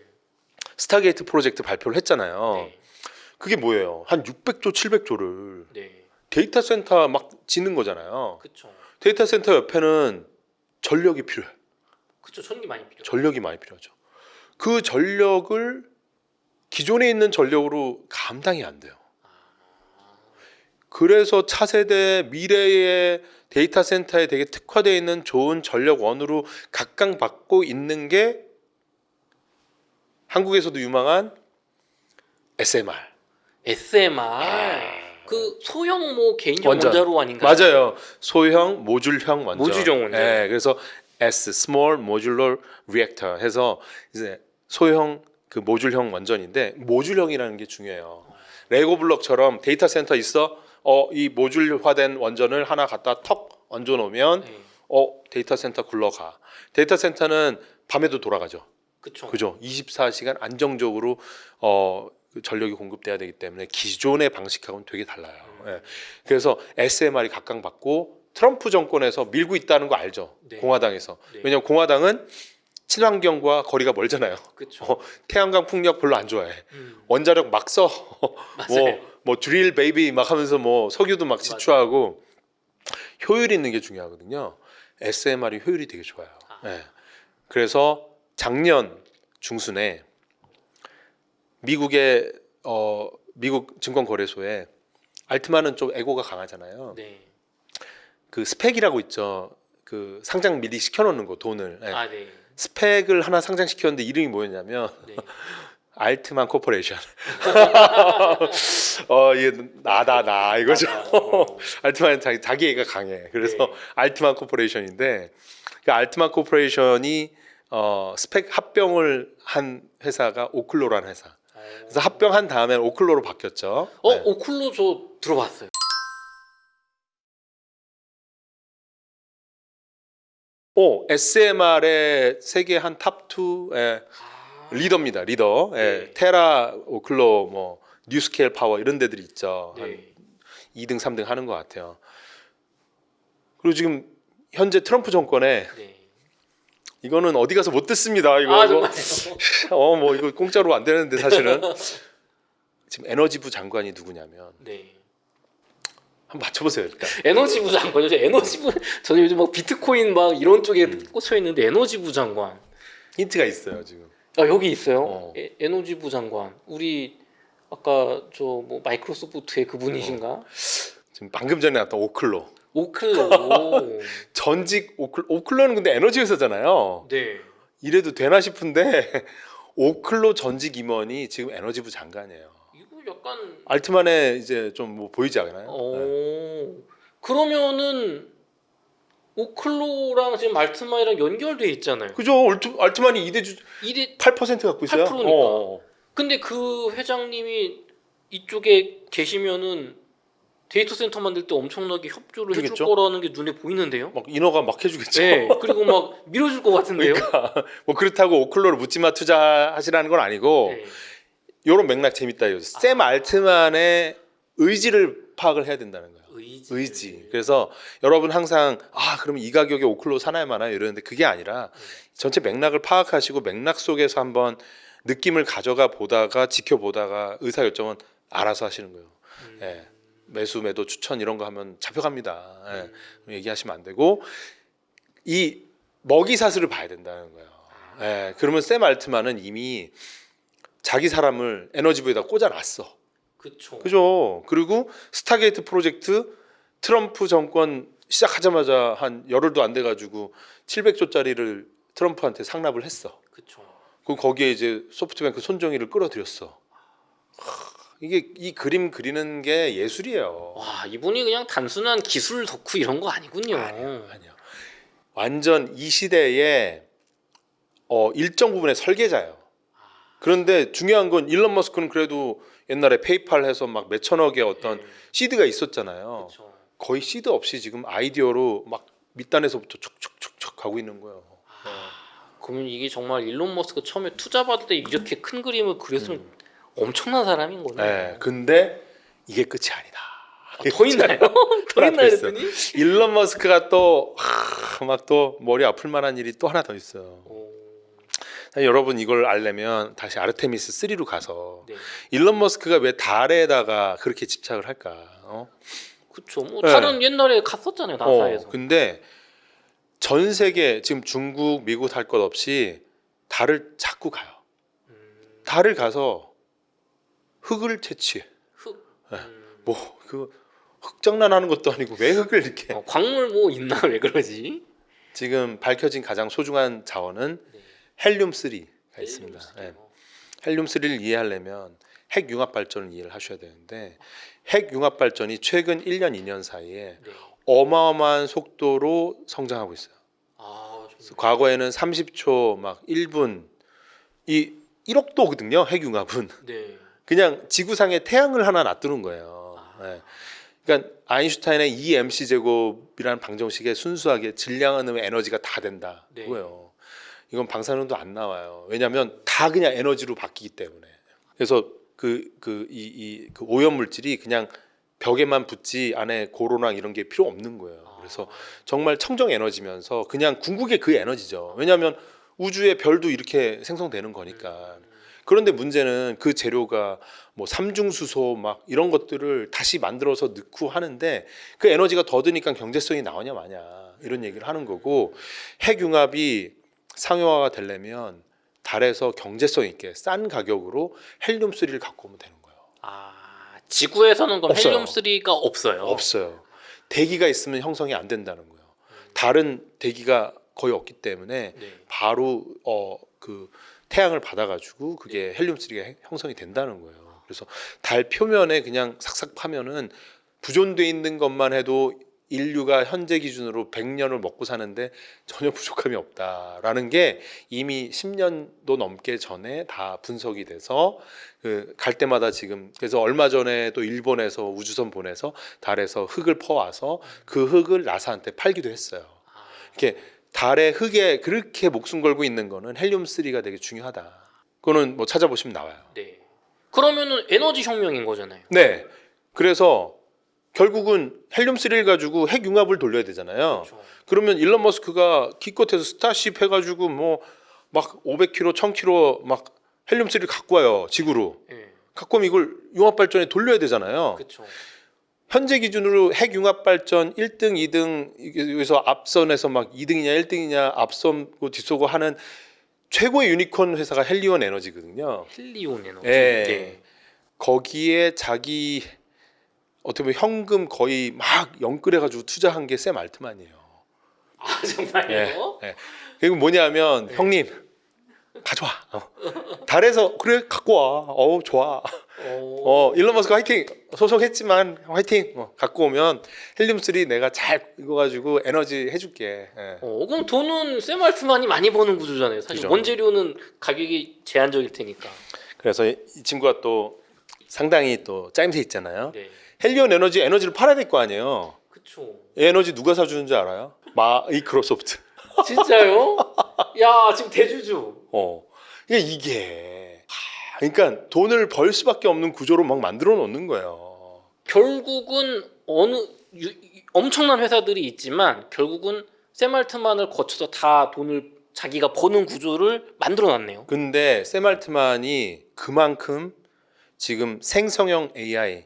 스타게이트 프로젝트 발표를 했잖아요. 네. 그게 뭐예요? 한 600조, 700조를 네. 데이터 센터 막 짓는 거잖아요. 그쵸. 데이터 센터 옆에는 전력이 필요해. 그쵸. 전기 많이 필요. 전력이 많이 필요하죠. 그 전력을 기존에 있는 전력으로 감당이 안 돼요. 그래서 차세대 미래의 데이터 센터에 되게 특화되어 있는 좋은 전력원으로 각광받고 있는 게 한국에서도 유망한 SMR. SMR. 그 소형 뭐 개인형 원전. 원자로 아닌가요? 맞아요. 소형 모듈형 원전. 모듈형 원전. 네, 그래서 S Small Modular Reactor 해서 이제 소형 그 모듈형 원전인데 모듈형이라는 게 중요해요. 레고 블록처럼 데이터 센터 있어. 이 모듈화된 원전을 하나 갖다 턱 얹어 놓으면 네. 데이터 센터 굴러가. 데이터 센터는 밤에도 돌아가죠. 그쵸. 그죠? 24시간 안정적으로 그 전력이 공급돼야 되기 때문에 기존의 방식하고는 되게 달라요. 예. 그래서 SMR이 각광받고 트럼프 정권에서 밀고 있다는 거 알죠? 네. 공화당에서. 네. 왜냐하면 공화당은 친환경과 거리가 멀잖아요. 그쵸. 태양광 풍력 별로 안 좋아해. 음, 원자력 막 써. 맞아요. 뭐 드릴 베이비 막 하면서 뭐 석유도 막 지출하고 효율 있는 게 중요하거든요. SMR이 효율이 되게 좋아요. 예. 그래서 작년 중순에 미국의 미국 증권거래소에 알트만은 좀 에고가 강하잖아요. 네. 그 스펙이라고 있죠. 그 상장 미리 시켜놓는 거 돈을. 예. 아, 네. 스펙을 하나 상장시켰는데 이름이 뭐였냐면 네. 알트만 코퍼레이션. 이게 나 이거죠. 알트만은 자기 애가 강해. 그래서 네. 알트만 코퍼레이션인데 그 알트만 코퍼레이션이 스펙 합병을 한 회사가 오클로라는 회사. 그래서 합병한 다음에 오클로로 바뀌었죠. 네. 오클로 저 들어봤어요. SMR의 세계 한 탑2 리더입니다. 리더. 네. 테라, 오클로, 뭐 뉴스케일 파워 이런 데들이 있죠. 한 네. 2등, 3등 하는 것 같아요. 그리고 지금 현재 트럼프 정권에 네. 이거는 어디 가서 못 듣습니다. 이거 정말요? 뭐 이거 공짜로 안 되는데 사실은 지금 에너지부 장관이 누구냐면 네. 한번 맞춰보세요 일단. 에너지부 장관이죠. 에너지부 저는 요즘 막 비트코인 막 이런 쪽에 꽂혀 있는데 에너지부 장관. 힌트가 있어요 지금. 여기 있어요. 어. 에너지부 장관. 우리 아까 저 뭐 마이크로소프트의 그분이신가? 지금 방금 전에 나왔던 오클로. 오클로. 전직 오클로는 근데 에너지 회사잖아요. 네. 이래도 되나 싶은데 오클로 전직 임원이 지금 에너지부 장관이에요. 이거 약간 알트만에 이제 좀 뭐 보이지 않아요? 네. 그러면은 오클로랑 지금 알트만이랑 연결돼 있잖아요. 그죠? 알트만이 2대 8% 갖고 있어요. 8%니까. 근데 그 회장님이 이쪽에 계시면은 데이터 센터 만들 때 엄청나게 협조를 해줄 그러겠죠? 거라는 게 눈에 보이는데요. 막 인허가 막 해주겠죠. 네. 그리고 막 밀어줄 것 같은데요. 그러니까 뭐 그렇다고 오클로를 묻지마 투자하시라는 건 아니고 네. 이런 맥락 재밌다. 샘 알트만의 의지를 파악을 해야 된다는 거예요. 의지. 그래서 여러분 항상 그러면 이 가격에 오클로 사나요 마나요 이러는데 그게 아니라 전체 맥락을 파악하시고 맥락 속에서 한번 느낌을 가져가 보다가 지켜보다가 의사결정은 알아서 하시는 거예요. 예. 매수 매도 추천 이런 거 하면 잡혀갑니다. 예. 얘기하시면 안 되고 이 먹이사슬을 봐야 된다는 거예요. 예. 그러면 샘 알트만은 이미 자기 사람을 에너지부에다 꽂아놨어. 그렇죠. 그죠? 그리고 스타게이트 프로젝트 트럼프 정권 시작하자마자 한 열흘도 안 돼가지고 700조짜리를 트럼프한테 상납을 했어. 그렇죠. 그리고 거기에 이제 소프트뱅크 손정희를 끌어들였어. 이게 이 그림 그리는 게 예술이에요. 와, 이분이 그냥 단순한 기술 덕후 이런 거 아니군요. 아니요. 완전 이 시대의 일정 부분의 설계자예요. 그런데 중요한 건 일론 머스크는 그래도 옛날에 페이팔 해서 막 몇천억의 어떤 네. 시드가 있었잖아요. 그렇죠. 거의 시드 없이 지금 아이디어로 막 밑단에서부터 촉촉촉촉 가고 있는 거예요. 그러면 이게 정말 일론 머스크 처음에 투자 받을 때 이렇게 큰 그림을 그렸으면 엄청난 사람인 거네. 네, 근데 이게 끝이 아니다. 더 있나요? 더 하나 있나요, 있어. 그랬더니? 일론 머스크가 또 막 또 머리 아플 만한 일이 또 하나 더 있어요. 여러분 이걸 알려면 다시 아르테미스 3로 가서 네. 일론 머스크가 왜 달에다가 그렇게 집착을 할까? 그렇죠. 뭐 네. 다른 옛날에 갔었잖아요, 나사에서. 근데 전 세계 지금 중국, 미국 할 것 없이 달을 자꾸 가요. 달을 가서 흙을 채취해. 흙. 네. 뭐 그 흙장난하는 것도 아니고 왜 흙을 이렇게? 광물 뭐 있나 왜 그러지? 지금 밝혀진 가장 소중한 자원은 네. 헬륨 3가 있습니다. 헬륨 네. 스티커. 헬륨 3를 이해하려면 핵 융합 발전을 이해를 하셔야 되는데 핵 융합 발전이 최근 1년 2년 사이에 네. 어마어마한 속도로 성장하고 있어요. 좀... 과거에는 30초 막 1분 이 1억도거든요. 핵 융합은 네. 그냥 지구상에 태양을 하나 놔두는 거예요. 네. 그러니까 아인슈타인의 EMC 제곱이라는 방정식에 순수하게 질량은 에너지가 다 된다. 네. 그거예요. 이건 방사능도 안 나와요. 왜냐하면 다 그냥 에너지로 바뀌기 때문에. 그래서 그 오염 물질이 그냥 벽에만 붙지 안에 고로랑 이런 게 필요 없는 거예요. 그래서 정말 청정 에너지면서 그냥 궁극의 그 에너지죠. 왜냐하면 우주의 별도 이렇게 생성되는 거니까. 그런데 문제는 그 재료가 뭐 삼중수소 막 이런 것들을 다시 만들어서 넣고 하는데 그 에너지가 더 드니까 경제성이 나오냐 마냐 이런 얘기를 하는 거고 핵융합이 상용화가 되려면 달에서 경제성 있게 싼 가격으로 헬륨 3를 갖고 오면 되는 거예요. 지구에서는 그럼 없어요. 헬륨 3가 없어요. 없어요. 대기가 있으면 형성이 안 된다는 거예요. 달은 대기가 거의 없기 때문에 네. 바로 그 태양을 받아가지고 그게 헬륨 3가 형성이 된다는 거예요. 그래서 달 표면에 그냥 삭삭 파면은 부존돼 있는 것만 해도 인류가 현재 기준으로 100년을 먹고 사는데 전혀 부족함이 없다라는 게 이미 10년도 넘게 전에 다 분석이 돼서 갈 때마다 지금 그래서 얼마 전에 또 일본에서 우주선 보내서 달에서 흙을 퍼와서 그 흙을 나사한테 팔기도 했어요. 이렇게 달의 흙에 그렇게 목숨 걸고 있는 거는 헬륨 3가 되게 중요하다. 그거는 뭐 찾아보시면 나와요. 네. 그러면은 에너지 혁명인 거잖아요. 네. 그래서 결국은 헬륨 3를 가지고 핵 융합을 돌려야 되잖아요. 그렇죠. 그러면 일론 머스크가 기껏해서 스타쉽 해가지고 뭐 막 500km, 1000km 막 헬륨 3를 갖고 와요 지구로. 네. 갖고 오면 이걸 융합 발전에 돌려야 되잖아요. 그렇죠. 현재 기준으로 핵 융합 발전 1등, 2등 여기서 앞선에서 막 2등이냐 1등이냐 앞서고 뒤서고 하는 최고의 유니콘 회사가 헬리온 에너지거든요. 헬리온 에너지. 예. 네. 거기에 자기 어떻게 보면 현금 거의 막 영끌해가지고 투자한 게 샘 알트만이에요. 정말요? 예. 그리고 뭐냐면 형님 가져와. 달에서 그래 갖고 와. 좋아. 일론 머스크 화이팅. 소속했지만 화이팅. 갖고 오면 헬륨 3 내가 잘 읽어가지고 에너지 해줄게. 예. 그럼 돈은 샘 알트만이 많이 버는 구조잖아요. 사실 그죠. 원재료는 가격이 제한적일 테니까. 그래서 이 친구가 또 상당히 또 짜임새 있잖아요. 네. 헬리온 에너지를 팔아야 될 거 아니에요. 그렇죠. 에너지 누가 사주는 줄 알아요? 마이크로소프트. 진짜요? 야, 지금 대주주. 이게 그러니까 돈을 벌 수밖에 없는 구조로 막 만들어 놓는 거예요. 결국은 엄청난 회사들이 있지만 결국은 샘 알트만을 거쳐서 다 돈을 자기가 버는 구조를 만들어 놨네요. 근데 샘 알트만이 그만큼 지금 생성형 AI,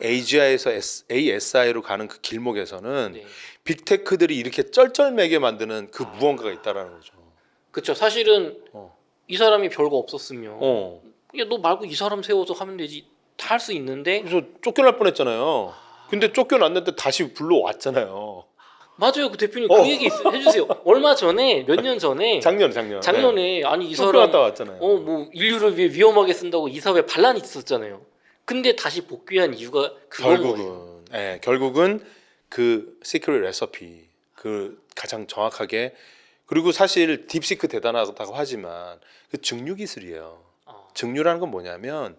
AGI에서 ASI로 가는 그 길목에서는 네. 빅테크들이 이렇게 쩔쩔매게 만드는 그 무언가가 있다라는 거죠. 그렇죠. 사실은 이 사람이 별거 없었으면 야, 너 말고 이 사람 세워서 하면 되지. 다 할 수 있는데 그래서 쫓겨날 뻔했잖아요. 근데 쫓겨났는데 다시 불러왔잖아요. 맞아요. 그 대표님 그 얘기 해주세요. 얼마 전에 몇 년 전에 작년에 네. 아니 이 사람 쫓겨났다 왔잖아요. 뭐 인류를 위해 위험하게 쓴다고 이사회 반란이 있었잖아요. 근데 다시 복귀한 이유가 그건 거예요. 결국은 그 시크릿 레시피 그 가장 정확하게. 그리고 사실 딥시크 대단하다고 하지만 그 증류 기술이에요. 증류라는 건 뭐냐면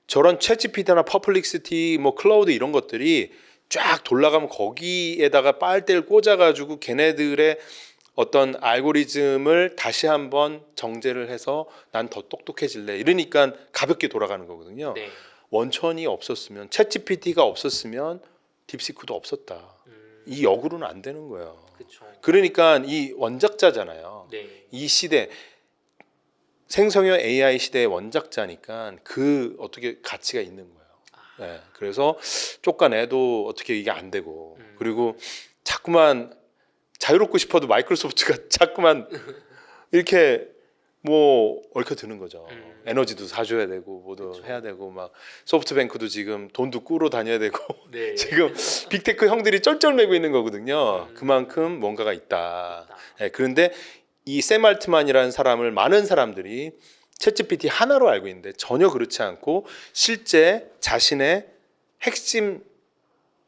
저런 챗GPT나 퍼플릭시티, 뭐 클라우드 이런 것들이 쫙 돌아가면 거기에다가 빨대를 꽂아가지고 걔네들의 어떤 알고리즘을 다시 한번 정제를 해서 난 더 똑똑해질래. 이러니까 가볍게 돌아가는 거거든요. 네. 원천이 없었으면 챗GPT가 없었으면 딥시크도 없었다. 이 역으로는 안 되는 거예요. 그렇죠. 그러니까 이 원작자잖아요. 네. 이 시대 생성형 AI 시대의 원작자니까 그 어떻게 가치가 있는 거예요. 네, 그래서 쫓아내도 어떻게 이게 안 되고 그리고 자꾸만 자유롭고 싶어도 마이크로소프트가 자꾸만 이렇게 뭐 얽혀드는 거죠. 에너지도 사줘야 되고 뭐도 그쵸. 해야 되고 막 소프트뱅크도 지금 돈도 꾸러 다녀야 되고 네. 지금 빅테크 형들이 쩔쩔매고 있는 거거든요. 그만큼 뭔가가 있다. 네, 그런데 이 샘 알트만이라는 사람을 많은 사람들이 챗GPT 하나로 알고 있는데 전혀 그렇지 않고 실제 자신의 핵심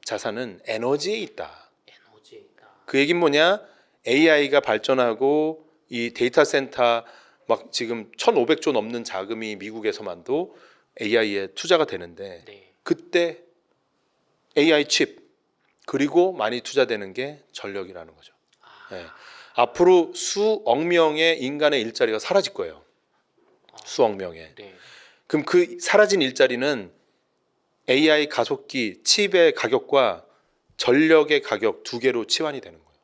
자산은 에너지에 있다. 에너지에 있다. 그 얘기는 뭐냐? AI가 발전하고 이 데이터 센터 막 지금 1,500조 넘는 자금이 미국에서만도 AI에 투자가 되는데 네. 그때 AI 칩 그리고 많이 투자되는 게 전력이라는 거죠. 네. 앞으로 수억 명의 인간의 일자리가 사라질 거예요. 수억 명의. 네. 그럼 그 사라진 일자리는 AI 가속기 칩의 가격과 전력의 가격 두 개로 치환이 되는 거예요.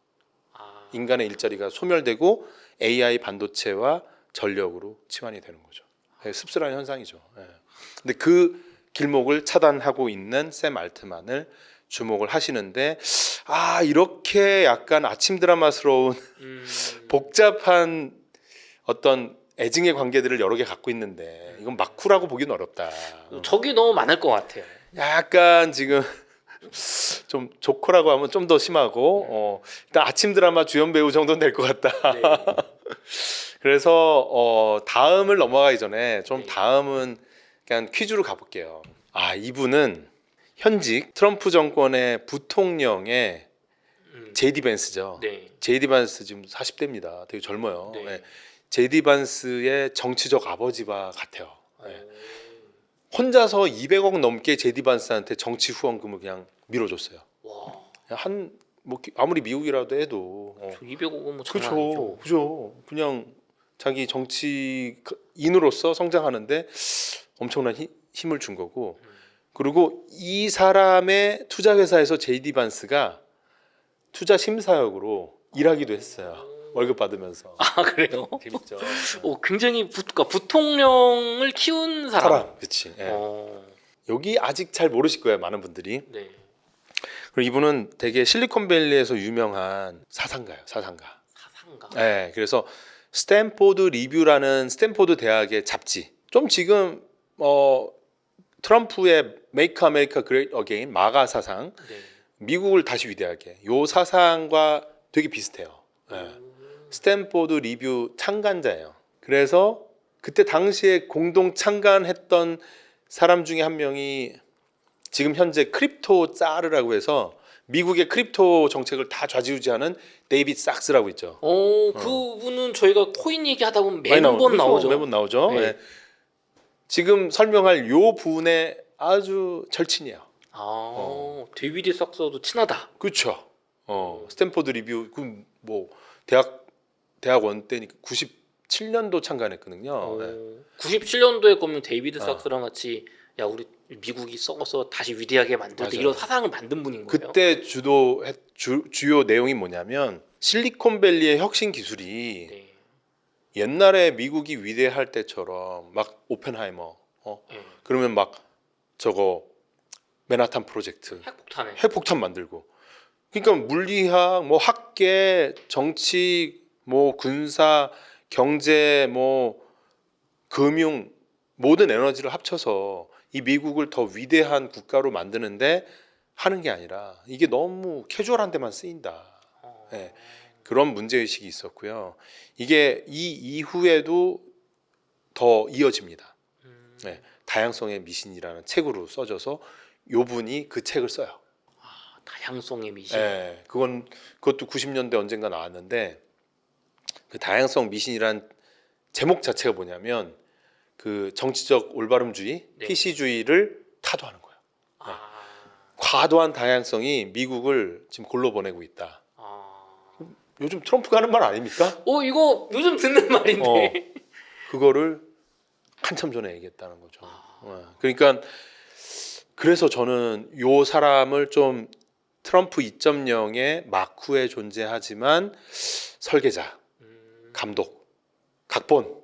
인간의 일자리가 소멸되고 AI 반도체와 전력으로 치환이 되는 거죠. 씁쓸한 현상이죠. 근데 그 길목을 차단하고 있는 샘 알트만을 주목을 하시는데 이렇게 약간 아침 드라마스러운 복잡한 어떤 애증의 관계들을 여러 개 갖고 있는데 이건 마쿠라고 보기는 어렵다. 적이 너무 많을 것 같아요. 약간 지금 좀 조커라고 하면 좀 더 심하고 일단 아침 드라마 주연 배우 정도는 될 것 같다. 네. 그래서 다음을 넘어가기 전에 좀 네. 다음은 그냥 퀴즈로 가볼게요. 이분은 현직 트럼프 정권의 부통령의 제디 벤스죠. 네. 제디 벤스 지금 40대입니다. 되게 젊어요. 네. 네. 제디 벤스의 정치적 아버지와 같아요. 네. 혼자서 200억 넘게 제디 벤스한테 정치 후원금을 그냥 밀어줬어요. 와. 뭐 아무리 미국이라도 해도 200억은 뭐 장난 아니죠. 그죠. 그냥 자기 정치인으로서 성장하는데 엄청난 힘을 준 거고 그리고 이 사람의 투자 회사에서 제이디 반스가 투자 심사역으로 일하기도 했어요. 월급 받으면서. 그래요? 재밌죠. 굉장히 부통령을 키운 사람. 그렇지. 여기 아직 잘 모르실 거예요, 많은 분들이. 네. 그리고 이분은 되게 실리콘밸리에서 유명한 사상가예요, 사상가. 사상가. 네, 그래서 스탠포드 리뷰라는 스탠포드 대학의 잡지. 좀 지금 트럼프의 Make America Great Again 마가 사상, 네. 미국을 다시 위대하게. 요 사상과 되게 비슷해요. 네. 스탠포드 리뷰 창간자예요. 그래서 그때 당시에 공동 창간했던 사람 중에 한 명이 지금 현재 크립토 짜르라고 해서 미국의 크립토 정책을 다 좌지우지하는 데이빗 sak스라고 있죠. 그분은 저희가 코인 얘기하다 보면 많이 매번 나오죠. 매번 나오죠. 네. 네. 지금 설명할 요 분의 아주 절친이에요. 데이비드 sak스도 친하다. 그렇죠. 스탠포드 리뷰 그 뭐 대학원 때니까 97년도 창간했거든요. 네. 97년도에 보면 데이비드 sak스랑 같이 야 우리 미국이 썩어서 다시 위대하게 만들자 맞아요. 이런 사상을 만든 분인 거예요. 그때 주요 내용이 뭐냐면 실리콘밸리의 혁신 기술이 네. 옛날에 미국이 위대할 때처럼 막 오펜하이머 네. 그러면 막 저거 맨하탄 프로젝트 핵폭탄에. 핵폭탄 만들고 그러니까 물리학 뭐 학계 정치 뭐 군사 경제 뭐 금융 모든 에너지를 합쳐서 이 미국을 더 위대한 국가로 만드는데 하는 게 아니라 이게 너무 캐주얼한 데만 쓰인다. 네, 그런 문제의식이 있었고요. 이게 이 이후에도 더 이어집니다. 네, 다양성의 미신이라는 책으로 써져서 요 분이 그 책을 써요. 다양성의 미신. 예, 그것도 90년대 언젠가 나왔는데 그 다양성 미신이란 제목 자체가 뭐냐면 그 정치적 올바름주의, 네. PC주의를 타도하는 거예요. 아, 과도한 다양성이 미국을 지금 골로 보내고 있다. 아. 요즘 트럼프가 하는 말 아닙니까? 이거 요즘 듣는 말인데. 그거를 한참 전에 얘기했다는 거죠. 그러니까 그래서 저는 요 사람을 좀 트럼프 2.0의 마크에 존재하지만 설계자, 감독, 각본,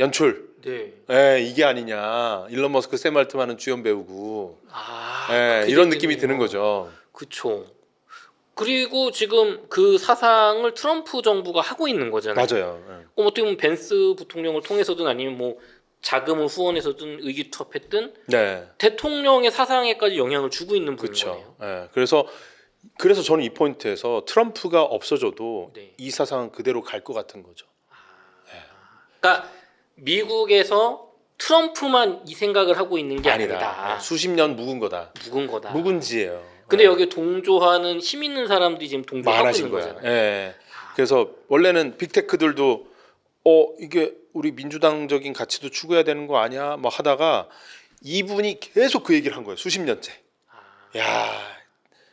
연출, 네. 이게 아니냐. 일론 머스크, 샘 알트만은 주연 배우고 그렇게 이런 느낌이 되겠네요. 드는 거죠. 그렇죠. 그리고 지금 그 사상을 트럼프 정부가 하고 있는 거잖아요. 맞아요. 그럼 어떻게 보면 벤스 부통령을 통해서든 아니면 뭐 자금을 후원해서든 의기투합했든 네, 대통령의 사상에까지 영향을 주고 있는 분인 거네요. 그렇죠. 그래서 저는 이 포인트에서 트럼프가 없어져도 네. 이 사상은 그대로 갈 것 같은 거죠. 그러니까 미국에서 트럼프만 이 생각을 하고 있는 게 아니다. 수십 년 묵은 거다. 묵은 거다. 묵은지예요. 근데 여기 동조하는 힘 있는 사람들이 지금 동조하고 많아진 있는 거야. 거잖아요. 그래서 원래는 빅테크들도 이게 우리 민주당적인 가치도 추구해야 되는 거 아니야? 막 하다가 이분이 계속 그 얘기를 한 거예요. 수십 년째. 야,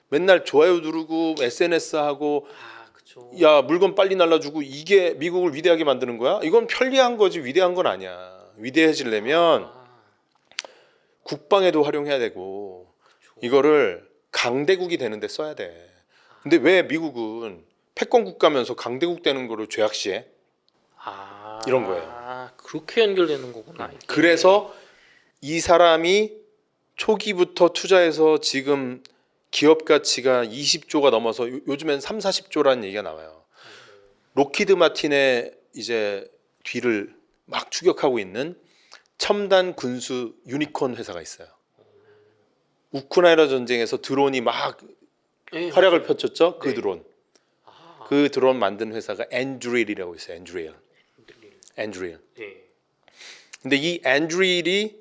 맨날 좋아요 누르고 SNS 하고 그렇죠. 야, 물건 빨리 날라주고 이게 미국을 위대하게 만드는 거야? 이건 편리한 거지 위대한 건 아니야. 위대해지려면 국방에도 활용해야 되고 이거를 강대국이 되는데 써야 돼. 근데 왜 미국은 패권 국가면서 강대국 되는 거를 죄악시해? 이런 거예요. 그렇게 연결되는 거구나. 이게. 그래서 이 사람이 초기부터 투자해서 지금 기업 가치가 20조가 넘어서 요즘엔 3, 40조라는 얘기가 나와요. 록히드 마틴의 이제 뒤를 막 추격하고 있는 첨단 군수 유니콘 회사가 있어요. 우크라이나 전쟁에서 드론이 막 네, 활약을 맞아요. 펼쳤죠. 그 네. 드론. 그 드론 만든 회사가 엔드릴이라고 있어요. 엔드릴. 네. 근데 이 엔드릴이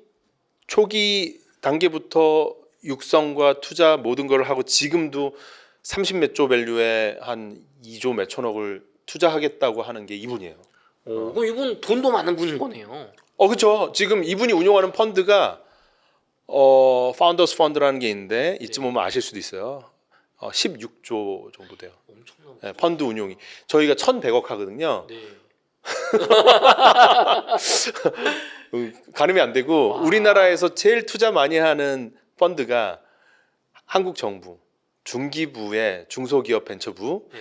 초기 단계부터 육성과 투자 모든 걸 하고 지금도 30 몇 조 밸류에 한 2조 몇 천억을 투자하겠다고 하는 게 이분이에요. 그럼 이분 돈도 많은 분인 거네요. 그렇죠. 지금 이분이 운영하는 펀드가 파운더스 펀드라는 게 있는데 이쯤 오면 아실 수도 있어요. 16조 정도 돼요. 엄청나. 네, 펀드 운용이 저희가 1,100억 하거든요. 네. 가늠이 안 되고 와. 우리나라에서 제일 투자 많이 하는 펀드가 한국 정부 중기부의 중소기업 벤처부 네.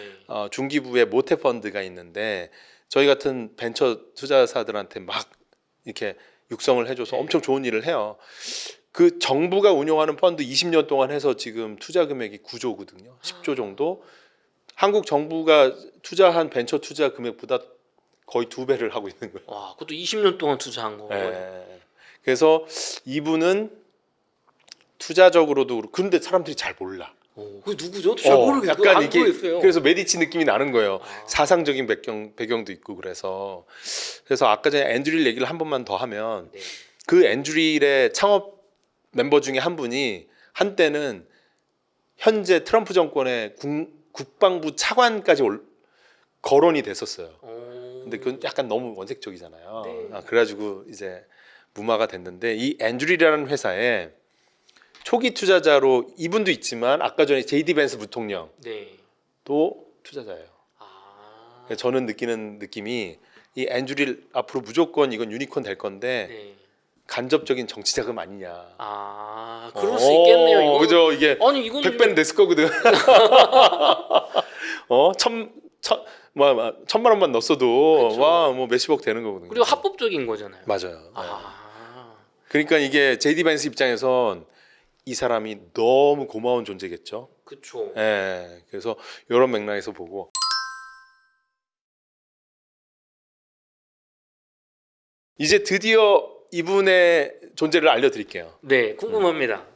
중기부의 모태 펀드가 있는데 저희 같은 벤처 투자사들한테 막 이렇게 육성을 해줘서 네. 엄청 좋은 일을 해요. 그 정부가 운영하는 펀드 20년 동안 해서 지금 투자 금액이 9조거든요. 10조 정도. 한국 정부가 투자한 벤처 투자 금액보다 거의 2배를 하고 있는 거예요. 와, 그것도 20년 동안 투자한 거예요. 네. 그래서 이분은 투자적으로도 그런데 사람들이 잘 몰라. 그 누구죠? 잘 모르겠어요. 약간 안 이게 보였어요. 그래서 메디치 느낌이 나는 거예요. 사상적인 배경도 있고 그래서 아까 전에 앤드릴 얘기를 한 번만 더 하면 네. 그 앤드릴의 창업 멤버 중에 한 분이 한때는 현재 트럼프 정권의 국방부 차관까지 거론이 됐었어요. 근데 그건 약간 너무 원색적이잖아요. 네. 그래가지고 이제 무마가 됐는데 이 앤드릴이라는 회사에 초기 투자자로 이분도 있지만 아까 전에 JD 벤스 부통령도 네. 투자자예요. 그래서 저는 느끼는 느낌이 이 앤드릴 앞으로 무조건 이건 유니콘 될 건데 네. 간접적인 정치 자금 아니냐. 그럴 수 있겠네요. 이거. 그죠? 이게 아니 이건 100배는 됐을 거거든. 천만 원만 넣었어도 그쵸. 뭐 몇십억 되는 거거든요. 그리고 합법적인 거잖아요. 맞아요. 네. 그러니까 이게 JD 벤스 입장에선 이 사람이 너무 고마운 존재겠죠. 그렇죠. 예. 그래서 이런 맥락에서 보고 이제 드디어 이분의 존재를 알려드릴게요. 네, 궁금합니다.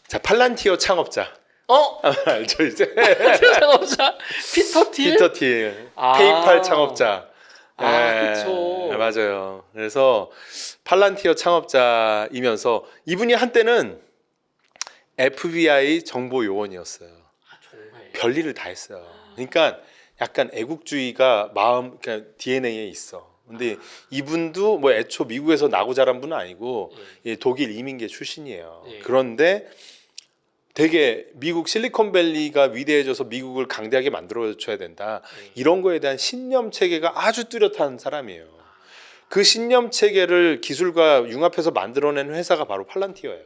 자, 팔란티어 창업자. 알죠 이제. 창업자 피터 틸? 피터 틸. 페이팔 창업자. 그렇죠. 맞아요. 그래서 팔란티어 창업자이면서 이분이 한때는 FBI 정보 요원이었어요. 별일을 다 했어요. 그러니까 약간 애국주의가 마음, 그러니까 DNA에 있어. 근데 이분도 뭐 애초 미국에서 나고 자란 분은 아니고 독일 이민계 출신이에요. 그런데 되게 미국 실리콘밸리가 위대해져서 미국을 강대하게 만들어줘야 된다. 이런 거에 대한 신념 체계가 아주 뚜렷한 사람이에요. 그 신념 체계를 기술과 융합해서 만들어낸 회사가 바로 팔란티어예요.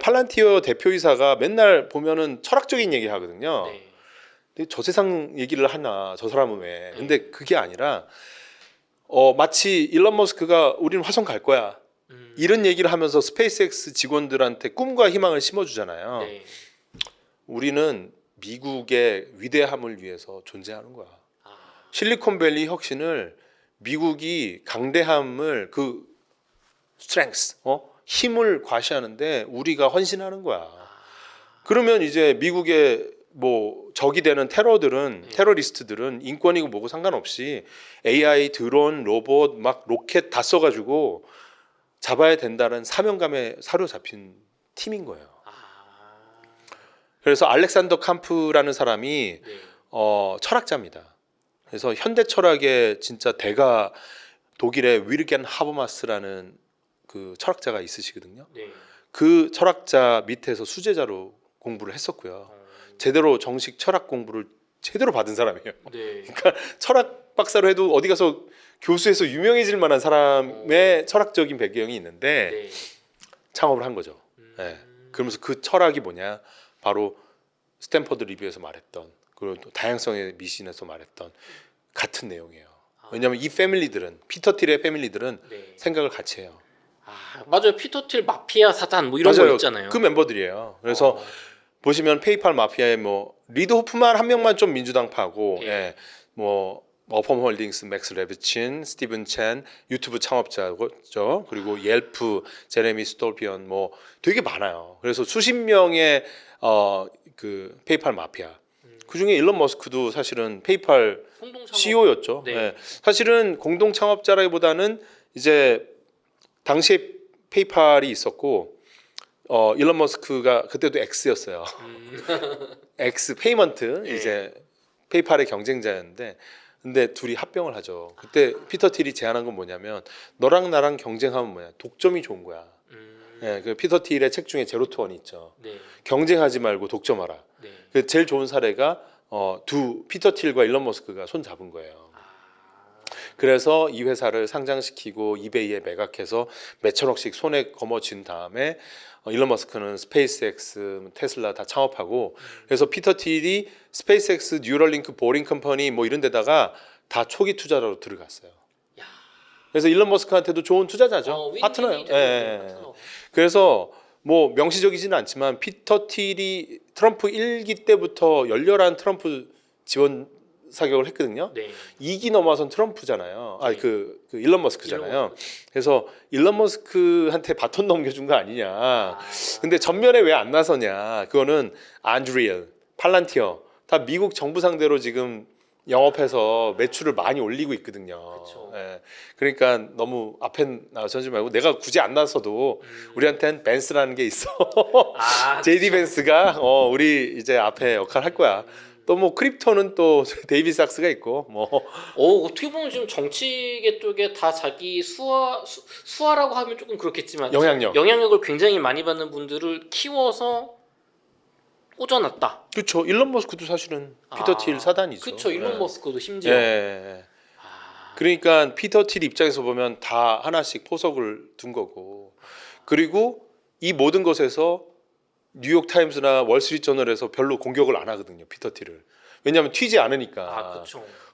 팔란티어 대표이사가 맨날 보면은 철학적인 얘기 하거든요. 근데 저 세상 얘기를 하나 저 사람은 왜? 근데 그게 아니라 마치 일론 머스크가 우리는 화성 갈 거야. 이런 얘기를 하면서 스페이스X 직원들한테 꿈과 희망을 심어주잖아요. 우리는 미국의 위대함을 위해서 존재하는 거야. 실리콘밸리 혁신을 미국이 강대함을 그 strength, 힘을 과시하는데 우리가 헌신하는 거야. 그러면 이제 미국의 뭐 적이 되는 테러리스트들은 인권이고 뭐고 상관없이 AI, 드론, 로봇, 막 로켓 다 써가지고 잡아야 된다는 사명감에 사로잡힌 팀인 거예요. 그래서 알렉산더 캄프라는 사람이 철학자입니다. 그래서 현대 철학의 진짜 대가 독일의 위르겐 하버마스라는 그 철학자가 있으시거든요. 그 철학자 밑에서 수제자로 공부를 했었고요. 제대로 정식 철학 공부를 제대로 받은 사람이에요. 그러니까 철학 박사로 해도 어디 가서 교수에서 유명해질 만한 사람의 철학적인 배경이 있는데 창업을 한 거죠. 그러면서 그 철학이 뭐냐? 바로 스탠퍼드 리뷰에서 말했던, 그리고 또 다양성의 미신에서 말했던 같은 내용이에요. 왜냐하면 이 패밀리들은, 피터 틸의 패밀리들은 생각을 같이 해요. 맞아요. 피터 틸 마피아 사단 뭐 이런 맞아요. 거 있잖아요. 그 멤버들이에요. 그래서 보시면 페이팔 마피아의 뭐 리드 호프만 한 명만 좀 민주당파고, 뭐 어펌 홀딩스, 맥스 레비친, 스티븐 첸, 유튜브 창업자죠. 그리고 옐프, 제레미 스톨피언, 뭐 되게 많아요. 그래서 수십 명의 그 페이팔 마피아. 그 중에 일론 머스크도 사실은 페이팔 CEO였죠. 사실은 공동 창업자라기보다는 이제 당시에 페이팔이 있었고 일론 머스크가 그때도 X였어요. X 페이먼트 이제 페이팔의 경쟁자였는데, 근데 둘이 합병을 하죠. 그때 피터 틸이 제안한 건 뭐냐면 너랑 나랑 경쟁하면 뭐야? 독점이 좋은 거야. 그 피터 틸의 책 중에 제로 투 원이 있죠. 경쟁하지 말고 독점하라. 그 제일 좋은 사례가 피터 틸과 일론 머스크가 손 잡은 거예요. 그래서 이 회사를 상장시키고 이베이에 매각해서 몇천억씩 손에 거머쥔 다음에 일론 머스크는 스페이스X, 테슬라 다 창업하고, 그래서 피터 틸이 스페이스X, 뉴럴링크, 보링 컴퍼니 뭐 이런 데다가 다 초기 투자로 들어갔어요. 그래서 일론 머스크한테도 좋은 투자자죠. 파트너예요. 그래서 뭐 명시적이지는 않지만 피터 틸이 트럼프 1기 때부터 열렬한 트럼프 지원 사격을 했거든요. 2기 넘어선 트럼프잖아요. 그 일론 머스크잖아요. 그래서 일론 머스크한테 바톤 넘겨준 거 아니냐. 근데 전면에 왜 안 나서냐. 그거는 안드리엘, 팔란티어 다 미국 정부 상대로 지금 영업해서 매출을 많이 올리고 있거든요. 그러니까 너무 앞에 나서지 말고 내가 굳이 안 나서도 우리한테는 벤스라는 게 있어. JD 벤스가 우리 이제 앞에 역할 할 거야. 또 뭐 크립토는 또 데이비 삭스가 있고 뭐. 어떻게 보면 지금 정치계 쪽에 다 자기 수하라고 하면 조금 그렇겠지만 영향력을 굉장히 많이 받는 분들을 키워서 꽂아놨다. 그렇죠. 일론 머스크도 사실은 피터 틸 사단이죠. 그렇죠. 일론 머스크도 심지어. 그러니까 피터 틸 입장에서 보면 다 하나씩 포석을 둔 거고, 그리고 이 모든 것에서 뉴욕 타임스나 월스트리트저널에서 별로 공격을 안 하거든요. 피터 틸을. 왜냐하면 튀지 않으니까.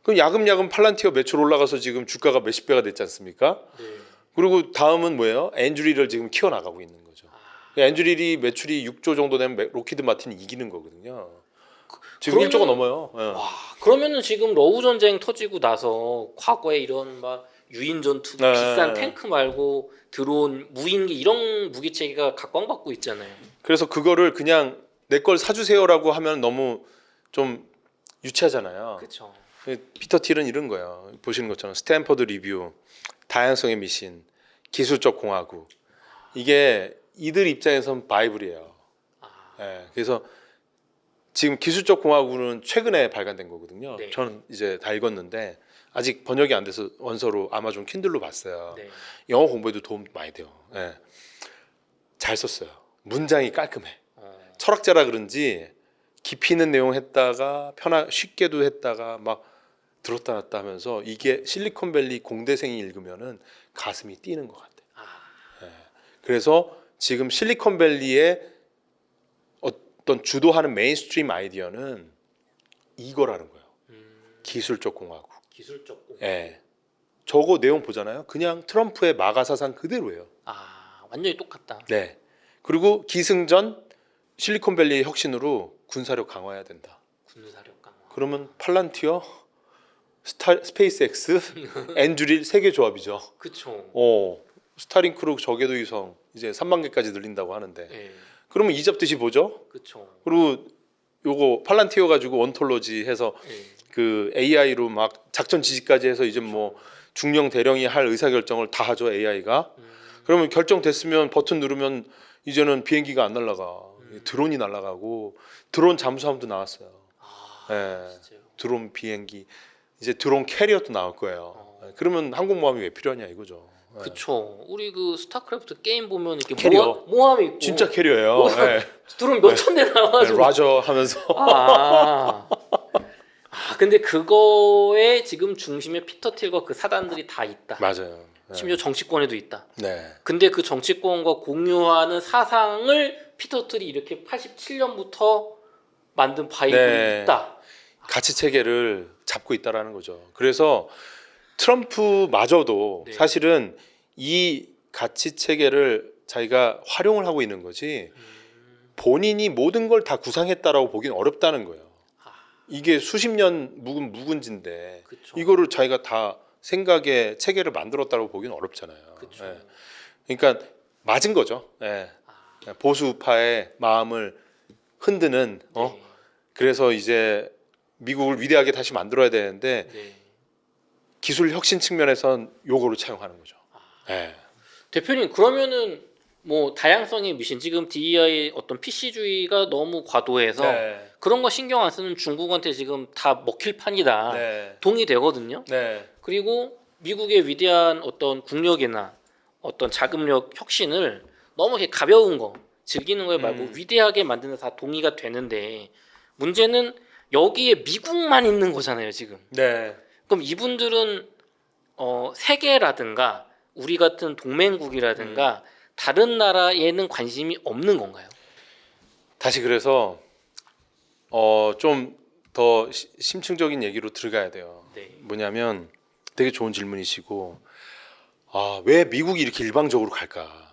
그럼 야금야금 팔란티어 매출 올라가서 지금 주가가 몇십 배가 됐지 않습니까? 그리고 다음은 뭐예요? 앤드릴을 지금 키워나가고 있는 거죠. 앤드릴이 매출이 6조 정도 되면 로키드 마틴이 이기는 거거든요. 지금 1조가 넘어요. 그러면은 지금 러우 전쟁 터지고 나서 과거에 이런 막 유인 전투, 비싼 탱크 말고 드론, 무인기 이런 무기 체계가 각광받고 있잖아요. 그래서 그거를 그냥 내 걸 사주세요라고 하면 너무 좀 유치하잖아요. 그렇죠. 피터 틸은 이런 거예요. 보시는 것처럼 스탠퍼드 리뷰, 다양성의 미신, 기술적 공화국, 이게 이들 입장에선 바이블이에요. 그래서 지금 기술적 공화국은 최근에 발간된 거거든요. 네. 저는 이제 다 읽었는데 아직 번역이 안 돼서 원서로 아마존 킨들로 봤어요. 네. 영어 공부에도 도움 많이 돼요. 예. 잘 썼어요. 문장이 깔끔해. 철학자라 그런지 깊이 있는 내용 했다가 쉽게도 했다가 막 들었다 놨다 하면서 이게 실리콘밸리 공대생이 읽으면은 가슴이 뛰는 것 같아요. 예. 그래서 지금 실리콘밸리의 어떤 주도하는 메인스트림 아이디어는 이거라는 거예요. 기술적 공화국. 기술적 공화국. 예. 저거 내용 보잖아요. 그냥 트럼프의 마가 사상 그대로예요. 완전히 똑같다. 네. 그리고 기승전 실리콘밸리의 혁신으로 군사력 강화해야 된다. 군사력 강화. 그러면 팔란티어, 스페이스X, 엔드릴 세 개 조합이죠. 그쵸. 스타링크로 저궤도 위성 이제 3만 개까지 늘린다고 하는데. 네. 그러면 이 잡듯이 보죠. 그쵸. 그리고 요거 팔란티어 가지고 원톨로지 해서 네. 그 AI로 막 작전 지시까지 해서 이제 뭐 중령 대령이 할 의사 결정을 다 하죠 AI가. 그러면 결정됐으면 버튼 누르면 이제는 비행기가 안 날아가. 드론이 날아가고 드론 잠수함도 나왔어요. 진짜요? 드론 비행기 이제 드론 캐리어도 나올 거예요. 그러면 항공모함이 왜 필요하냐 이거죠. 그쵸. 우리 그 스타크래프트 게임 보면 이렇게 캐리어. 모함이 있고 진짜 캐리어예요. 드론 몇 천 대 나와가지고. 라저 하면서. 근데 그거에 지금 중심에 피터 틸과 그 사단들이 다 있다. 맞아요. 심지어 정치권에도 있다. 네. 근데 그 정치권과 공유하는 사상을 피터 틸이 이렇게 87년부터 만든 바이블이 있다. 가치 체계를 잡고 있다라는 거죠. 그래서 트럼프마저도 사실은 이 가치 체계를 자기가 활용을 하고 있는 거지 본인이 모든 걸 다 구상했다라고 보기는 어렵다는 거예요. 이게 수십 년 묵은지인데 이거를 자기가 다 생각의 체계를 만들었다고 보기는 어렵잖아요. 그러니까 맞은 거죠. 보수 우파의 마음을 흔드는 그래서 이제 미국을 위대하게 다시 만들어야 되는데 기술 혁신 측면에선 요거를 차용하는 거죠. 대표님 그러면은 뭐 다양성의 미신 지금 DEI 어떤 PC주의가 너무 과도해서 그런 거 신경 안 쓰는 중국한테 지금 다 먹힐 판이다. 동의되거든요. 그리고 미국의 위대한 어떤 국력이나 어떤 자금력 혁신을 너무 이렇게 가벼운 거 즐기는 거에 말고 위대하게 만드는 다 동의가 되는데 문제는 여기에 미국만 있는 거잖아요 지금. 그럼 이분들은 세계라든가 우리 같은 동맹국이라든가 다른 나라에는 관심이 없는 건가요? 다시 그래서 좀 더 심층적인 얘기로 들어가야 돼요. 뭐냐면 되게 좋은 질문이시고 왜 미국이 이렇게 일방적으로 갈까?